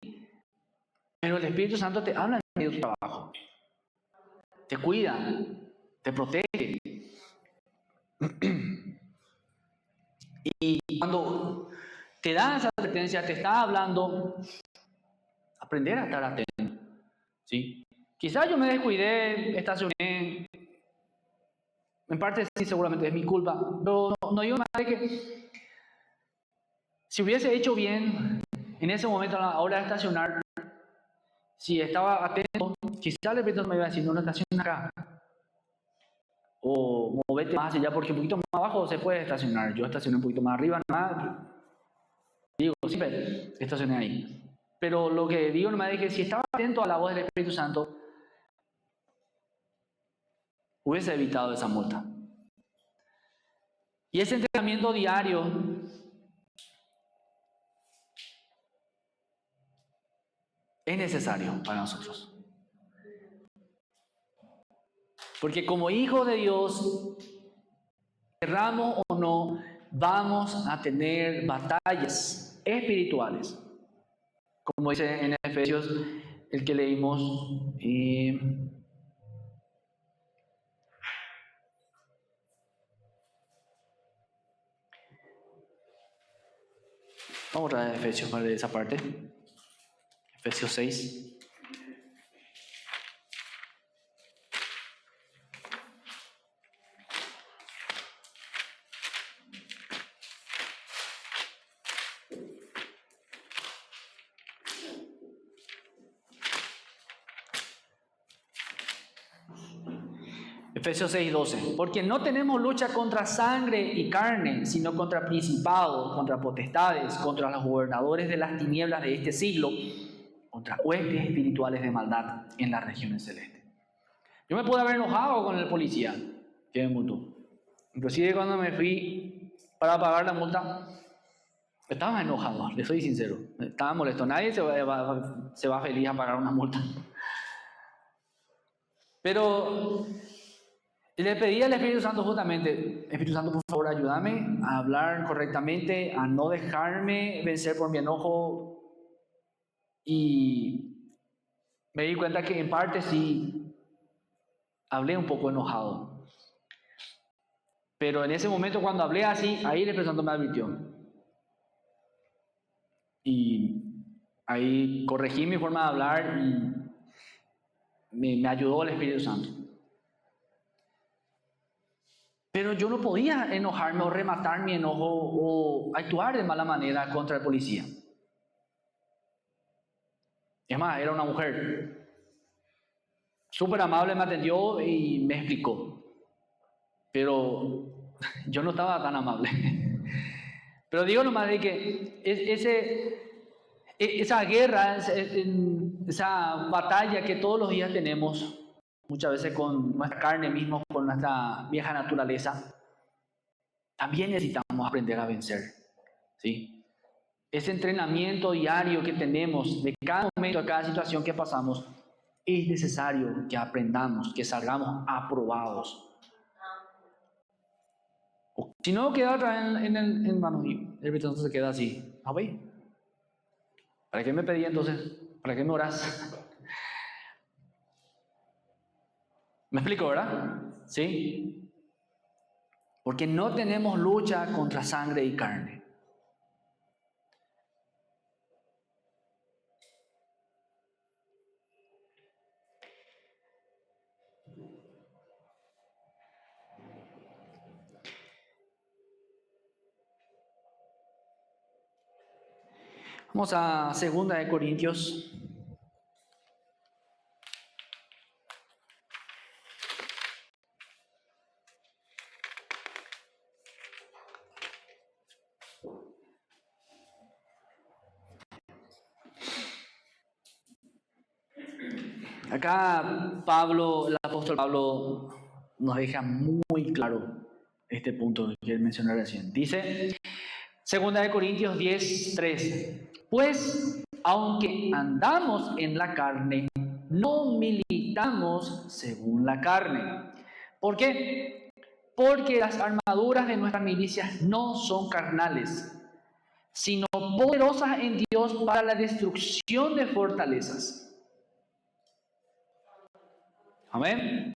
pero el Espíritu Santo te habla en medio de tu trabajo, te cuida, te protege. Y cuando te da esa advertencia, te está hablando, aprender a estar atento, ¿sí? Quizás yo me descuidé, estacioné, en parte sí, seguramente es mi culpa, pero no digo más de que si hubiese hecho bien en ese momento a la hora de estacionar, si estaba atento, quizás el Espíritu me iba a decir, no estaciona acá, o movete más allá, porque un poquito más abajo se puede estacionar. Yo estacioné un poquito más arriba, nada, digo, siempre estacioné ahí. Pero lo que digo nomás es que si estaba atento a la voz del Espíritu Santo, hubiese evitado esa multa. Y ese entrenamiento diario es necesario para nosotros. Porque como hijos de Dios, querramos o no, vamos a tener batallas espirituales. Como dice en Efesios, el que leímos, Vamos a Efesios para esa parte. Efesios 6. Efesios 6:12. Porque no tenemos lucha contra sangre y carne, sino contra principados, contra potestades, contra los gobernadores de las tinieblas de este siglo, contra huestes espirituales de maldad en las regiones celestes. Yo me pude haber enojado con el policía que me multó. Inclusive cuando me fui para pagar la multa, estaba enojado, le soy sincero. Estaba molesto. Nadie se va feliz a pagar una multa. Pero le pedí al Espíritu Santo justamente: Espíritu Santo, por favor, ayúdame a hablar correctamente, a no dejarme vencer por mi enojo. Y me di cuenta que en parte sí hablé un poco enojado. Pero en ese momento, cuando hablé así, ahí el Espíritu Santo me advirtió. Y ahí corregí mi forma de hablar y me ayudó el Espíritu Santo. Pero yo no podía enojarme o rematar mi enojo o actuar de mala manera contra el policía. Es más, era una mujer súper amable, me atendió y me explicó. Pero yo no estaba tan amable. Pero digo nomás de que esa guerra, esa batalla que todos los días tenemos, muchas veces con nuestra carne mismo, con nuestra vieja naturaleza, también necesitamos aprender a vencer, ¿sí? Ese entrenamiento diario que tenemos de cada momento, de cada situación que pasamos, es necesario que aprendamos, que salgamos aprobados. Si no, queda otra vez en manos y el entonces se queda así. ¿Ah, güey? ¿Para qué me pedí entonces? ¿Para qué me oras? ¿Me explico, verdad? ¿Sí? Porque no tenemos lucha contra sangre y carne. Vamos a 2 de Corintios. Acá Pablo, el apóstol Pablo, nos deja muy claro este punto que mencioné recién. Dice, 2 de Corintios 10:3. Pues, aunque andamos en la carne, no militamos según la carne. ¿Por qué? Porque las armaduras de nuestras milicias no son carnales, sino poderosas en Dios para la destrucción de fortalezas. Amén.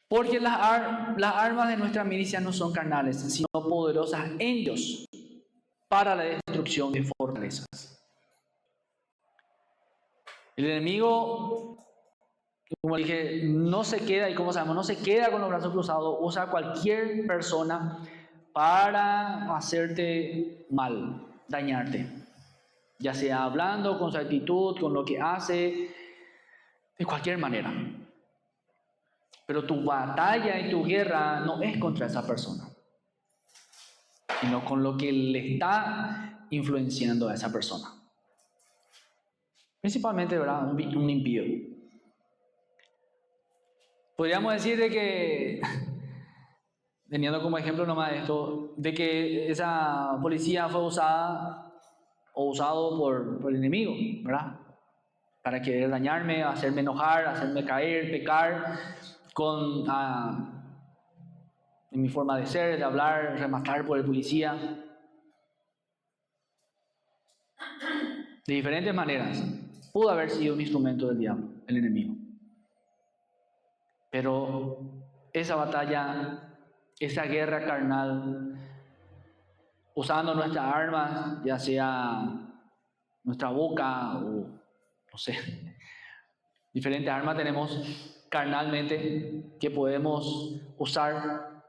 Porque las armas de nuestra milicia no son carnales, sino poderosas en Dios para la destrucción de fortalezas. El enemigo, como dije, no se queda, y como sabemos, no se queda con los brazos cruzados, usa a cualquier persona para hacerte mal, dañarte. Ya sea hablando, con su actitud, con lo que hace, de cualquier manera. Pero tu batalla y tu guerra no es contra esa persona, sino con lo que le está influenciando a esa persona. Principalmente, ¿verdad? Un impío. Podríamos decir de que, teniendo como ejemplo nomás esto, de que esa policía fue usada o usado por el enemigo, ¿verdad? Para querer dañarme, hacerme enojar, hacerme caer, pecar en mi forma de ser, de hablar, rematar por el policía. De diferentes maneras. Pudo haber sido un instrumento del diablo, el enemigo. Pero esa batalla esa guerra carnal, usando nuestras armas, ya sea nuestra boca o, no sé, diferentes armas tenemos carnalmente que podemos usar,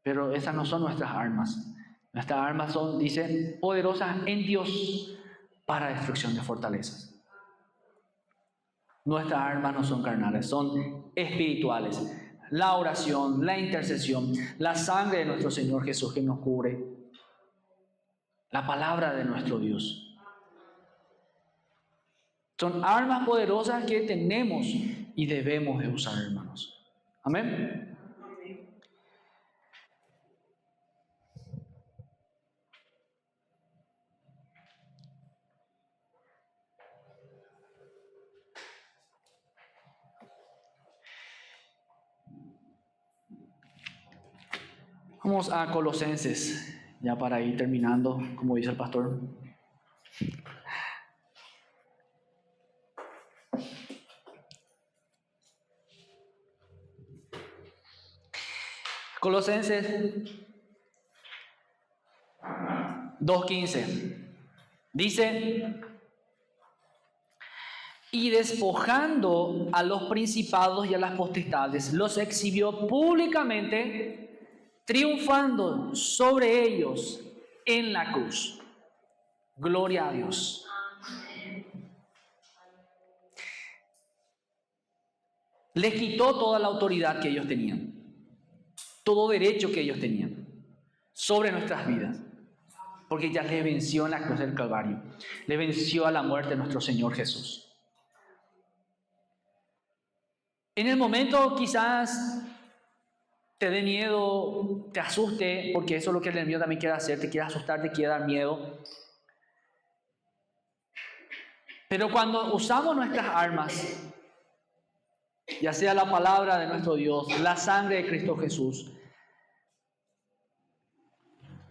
pero esas no son nuestras armas. Nuestras armas son, dice, poderosas en Dios para destrucción de fortalezas. Nuestras armas no son carnales, son espirituales. La oración, la intercesión, la sangre de nuestro Señor Jesús que nos cubre, la palabra de nuestro Dios. Son armas poderosas que tenemos y debemos de usar, hermanos. Amén. Vamos a Colosenses, ya para ir terminando, como dice el pastor. Colosenses 2:15 dice: y despojando a los principados y a las potestades, los exhibió públicamente, triunfando sobre ellos en la cruz. Gloria a Dios. Les quitó toda la autoridad que ellos tenían, todo derecho que ellos tenían sobre nuestras vidas, porque ya les venció en la cruz del Calvario, le venció a la muerte de nuestro Señor Jesús. En el momento quizás te dé miedo, te asuste, porque eso es lo que el enemigo también quiere hacer, te quiere asustar, te quiere dar miedo. Pero cuando usamos nuestras armas, ya sea la palabra de nuestro Dios, la sangre de Cristo Jesús,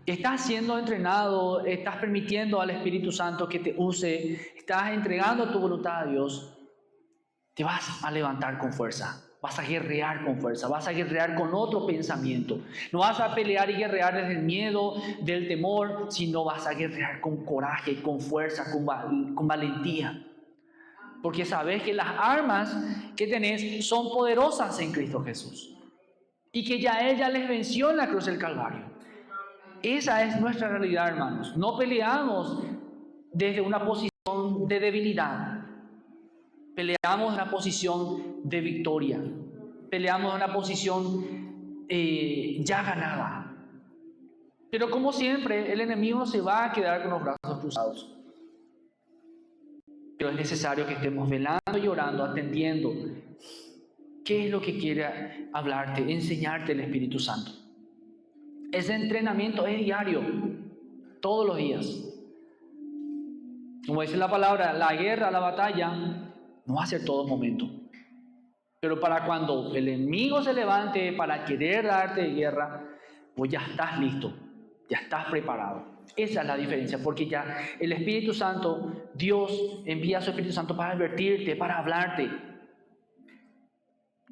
estás siendo entrenado, estás permitiendo al Espíritu Santo que te use, estás entregando tu voluntad a Dios, te vas a levantar con fuerza. Vas a guerrear con fuerza, vas a guerrear con otro pensamiento. No vas a pelear y guerrear desde el miedo, del temor, sino vas a guerrear con coraje, con fuerza, con valentía. Porque sabes que las armas que tenés son poderosas en Cristo Jesús. Y que ya Él les venció en la cruz del Calvario. Esa es nuestra realidad, hermanos. No peleamos desde una posición de debilidad. Peleamos en una posición de victoria. Peleamos en una posición ya ganada. Pero como siempre, el enemigo no se va a quedar con los brazos cruzados. Pero es necesario que estemos velando y orando, atendiendo. ¿Qué es lo que quiere hablarte, enseñarte el Espíritu Santo? Ese entrenamiento es diario, todos los días. Como dice la palabra, la guerra, la batalla, no va a ser todo momento. Pero para cuando el enemigo se levante para querer darte guerra, pues ya estás listo, ya estás preparado. Esa es la diferencia, porque ya el Espíritu Santo, Dios envía a su Espíritu Santo para advertirte, para hablarte.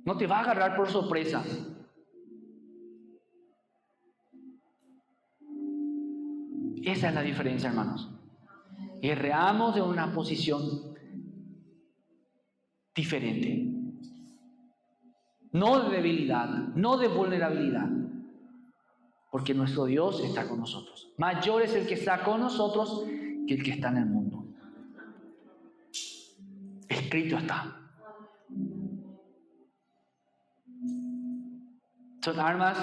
No te va a agarrar por sorpresa. Esa es la diferencia, hermanos. Guerreamos de una posición diferente. No de debilidad, no de vulnerabilidad. Porque nuestro Dios está con nosotros. Mayor es el que está con nosotros que el que está en el mundo. Escrito está. Son armas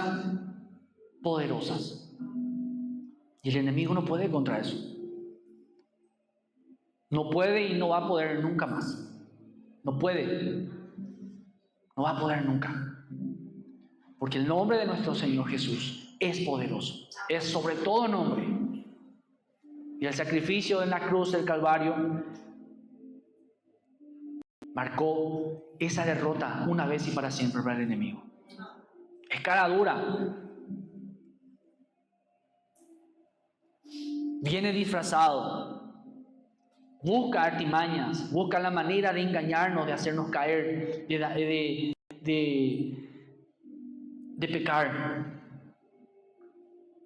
poderosas. Y el enemigo no puede contra eso. No puede y no va a poder nunca más. No puede. No va a poder nunca. Porque el nombre de nuestro Señor Jesús es poderoso. Es sobre todo nombre. Y el sacrificio en la cruz del Calvario marcó esa derrota una vez y para siempre para el enemigo. Es cara dura. Viene disfrazado. Busca artimañas, busca la manera de engañarnos, de hacernos caer, de pecar.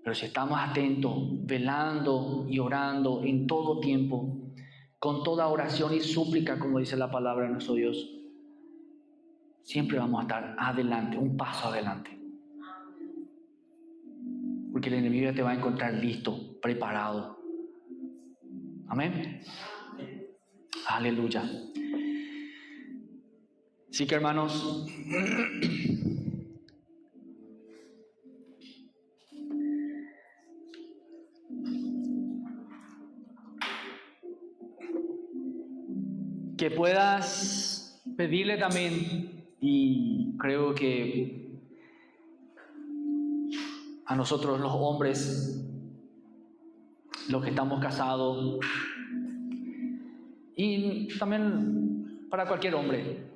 Pero si estamos atentos, velando y orando en todo tiempo, con toda oración y súplica, como dice la palabra de nuestro Dios, siempre vamos a estar adelante, un paso adelante. Porque el enemigo ya te va a encontrar listo, preparado. Amén. Aleluya. Así que, hermanos, que puedas pedirle también, y creo que a nosotros los hombres, los que estamos casados, y también para cualquier hombre,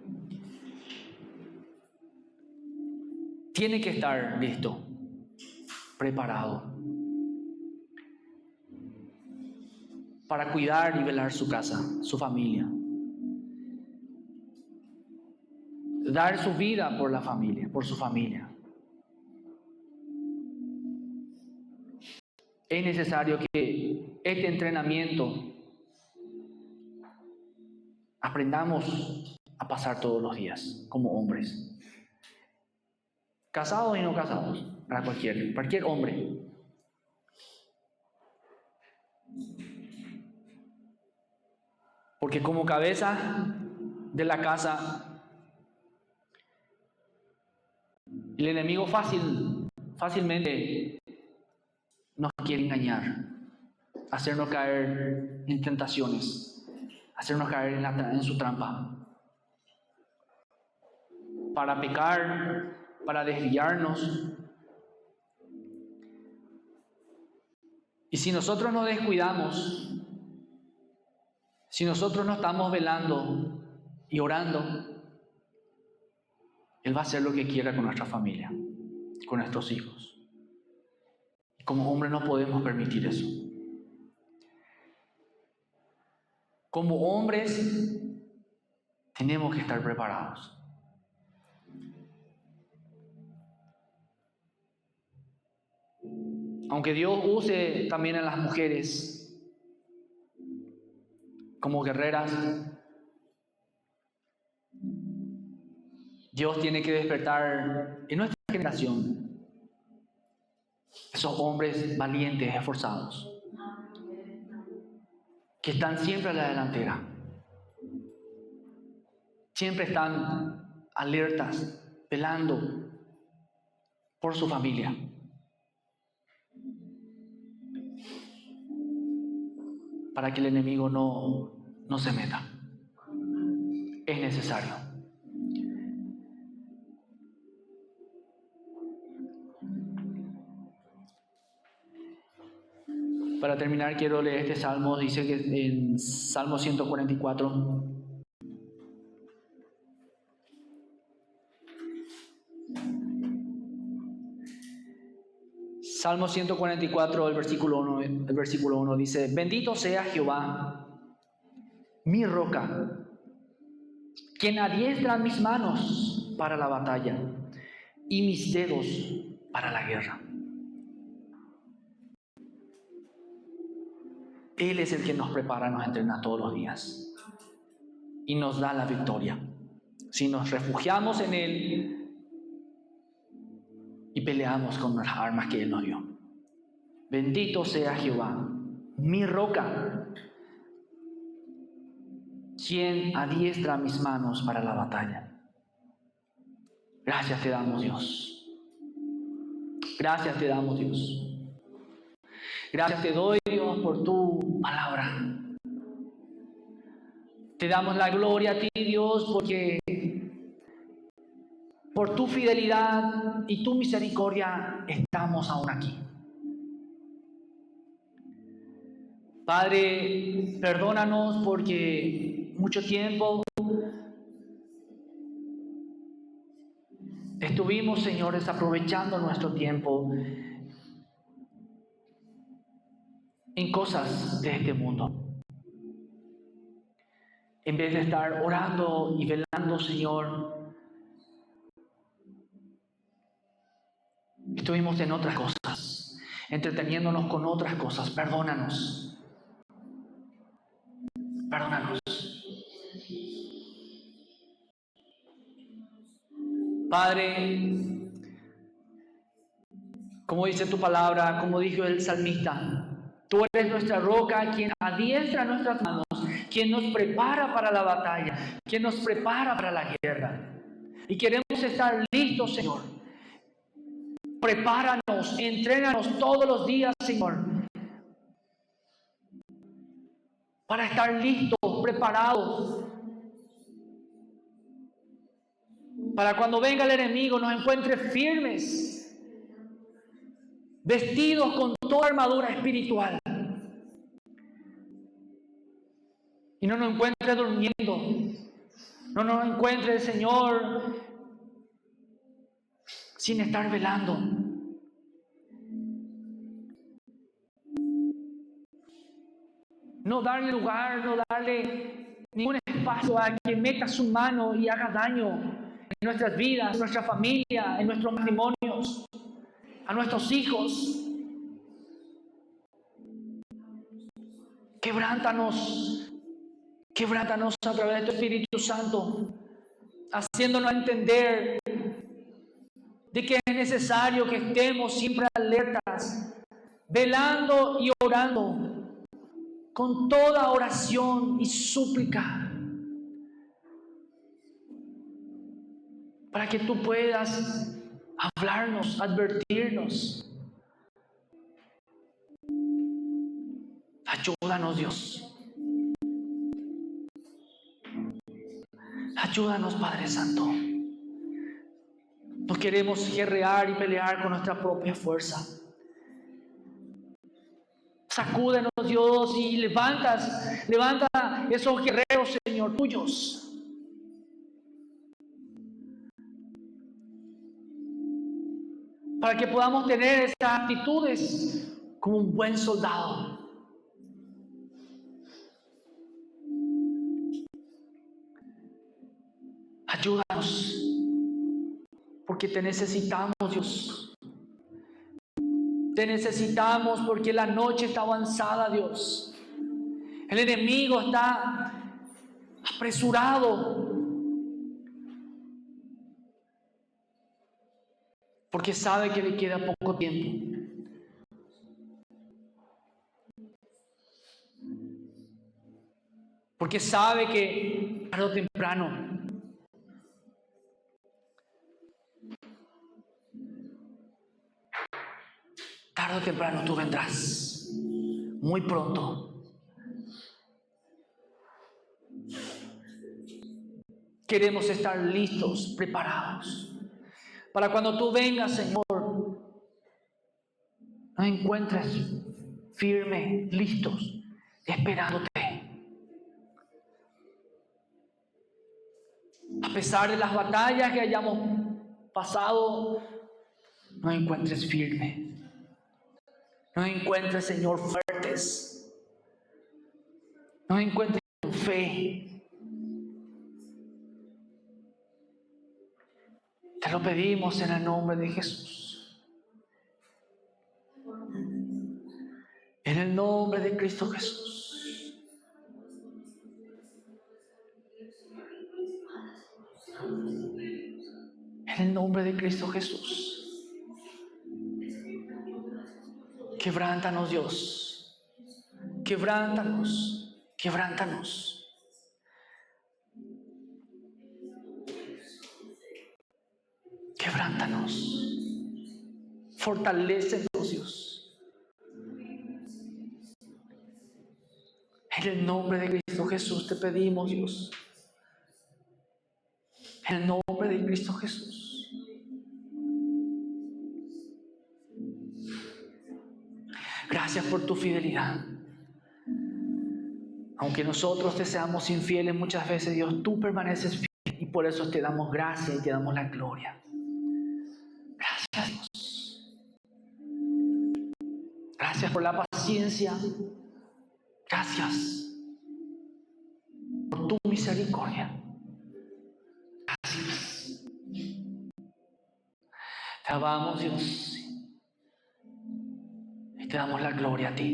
tiene que estar listo, preparado, para cuidar y velar su casa, su familia. Dar su vida por la familia, por su familia. Es necesario que este entrenamiento aprendamos a pasar todos los días como hombres. Casados y no casados, para cualquier hombre. Porque como cabeza de la casa, el enemigo fácilmente nos quiere engañar, hacernos caer en tentaciones, hacernos caer en su trampa, para pecar, para desviarnos. Y si nosotros nos descuidamos, si nosotros no estamos velando y orando, Él va a hacer lo que quiera con nuestra familia, con nuestros hijos. Y como hombres no podemos permitir eso. Como hombres tenemos que estar preparados. Aunque Dios use también a las mujeres como guerreras, Dios tiene que despertar en nuestra generación esos hombres valientes, esforzados, que están siempre a la delantera, siempre están alertas, velando por su familia. Para que el enemigo no se meta. Es necesario. Para terminar, quiero leer este salmo. Dice que en Salmo 144. Salmo 144, el versículo 1 dice: Bendito sea Jehová, mi roca, quien adiestra mis manos para la batalla y mis dedos para la guerra. Él es el que nos prepara, nos entrena todos los días y nos da la victoria. Si nos refugiamos en Él y peleamos con las armas que Él nos dio. Bendito sea Jehová, mi roca, quien adiestra mis manos para la batalla. Gracias te damos, Dios. Gracias te damos, Dios. Gracias te doy, Dios, por tu palabra. Te damos la gloria a ti, Dios, porque por tu fidelidad y tu misericordia estamos aún aquí. Padre, perdónanos porque mucho tiempo estuvimos, Señor, desaprovechando nuestro tiempo en cosas de este mundo. En vez de estar orando y velando, Señor, estuvimos en otras cosas. entreteniéndonos con otras cosas. Perdónanos. Perdónanos. Padre, como dice tu palabra, como dijo el salmista, tú eres nuestra roca, quien adiestra nuestras manos, quien nos prepara para la batalla, quien nos prepara para la guerra. Y queremos estar listos, Señor. Prepáranos, entrénanos todos los días, Señor, para estar listos, preparados, para cuando venga el enemigo nos encuentre firmes, vestidos con toda armadura espiritual, y no nos encuentre durmiendo, no nos encuentre el Señor sin estar velando. No darle lugar, no darle ningún espacio a quien meta su mano y haga daño en nuestras vidas, en nuestra familia, en nuestros matrimonios, a nuestros hijos. Quebrántanos, quebrántanos a través de tu Espíritu Santo, haciéndonos entender de que es necesario que estemos siempre alertas, velando y orando con toda oración y súplica, para que tú puedas hablarnos, advertirnos. Ayúdanos, Dios. Ayúdanos, Padre Santo. No queremos guerrear y pelear con nuestra propia fuerza. Sacúdenos, Dios, y levanta esos guerreros, Señor, tuyos. Para que podamos tener esas actitudes como un buen soldado. Ayúdanos, porque te necesitamos, Dios. Te necesitamos porque la noche está avanzada, Dios. El enemigo está apresurado, porque sabe que le queda poco tiempo. Porque sabe que tarde o temprano tú vendrás, muy pronto. Queremos estar listos, preparados, para cuando tú vengas, Señor, nos encuentres firmes, listos, esperándote. A pesar de las batallas que hayamos pasado, nos encuentres firmes. Nos encuentres, Señor, fuertes. Nos encuentres con fe. Te lo pedimos en el nombre de Jesús. En el nombre de Cristo Jesús. En el nombre de Cristo Jesús. Quebrántanos, Dios. Quebrántanos. Quebrántanos. Quebrántanos. Fortalécenos, Dios. En el nombre de Cristo Jesús te pedimos, Dios. En el nombre de Cristo Jesús. Gracias por tu fidelidad. Aunque nosotros te seamos infieles muchas veces, Dios, tú permaneces fiel y por eso te damos gracia y te damos la gloria. Gracias, Dios. Gracias por la paciencia. Gracias por tu misericordia. Gracias. Te alabamos, Dios. y te damos la gloria a ti.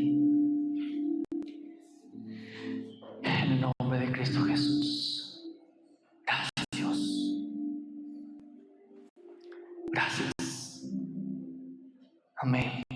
En el nombre de Cristo Jesús. Gracias, Dios. Gracias. Amén.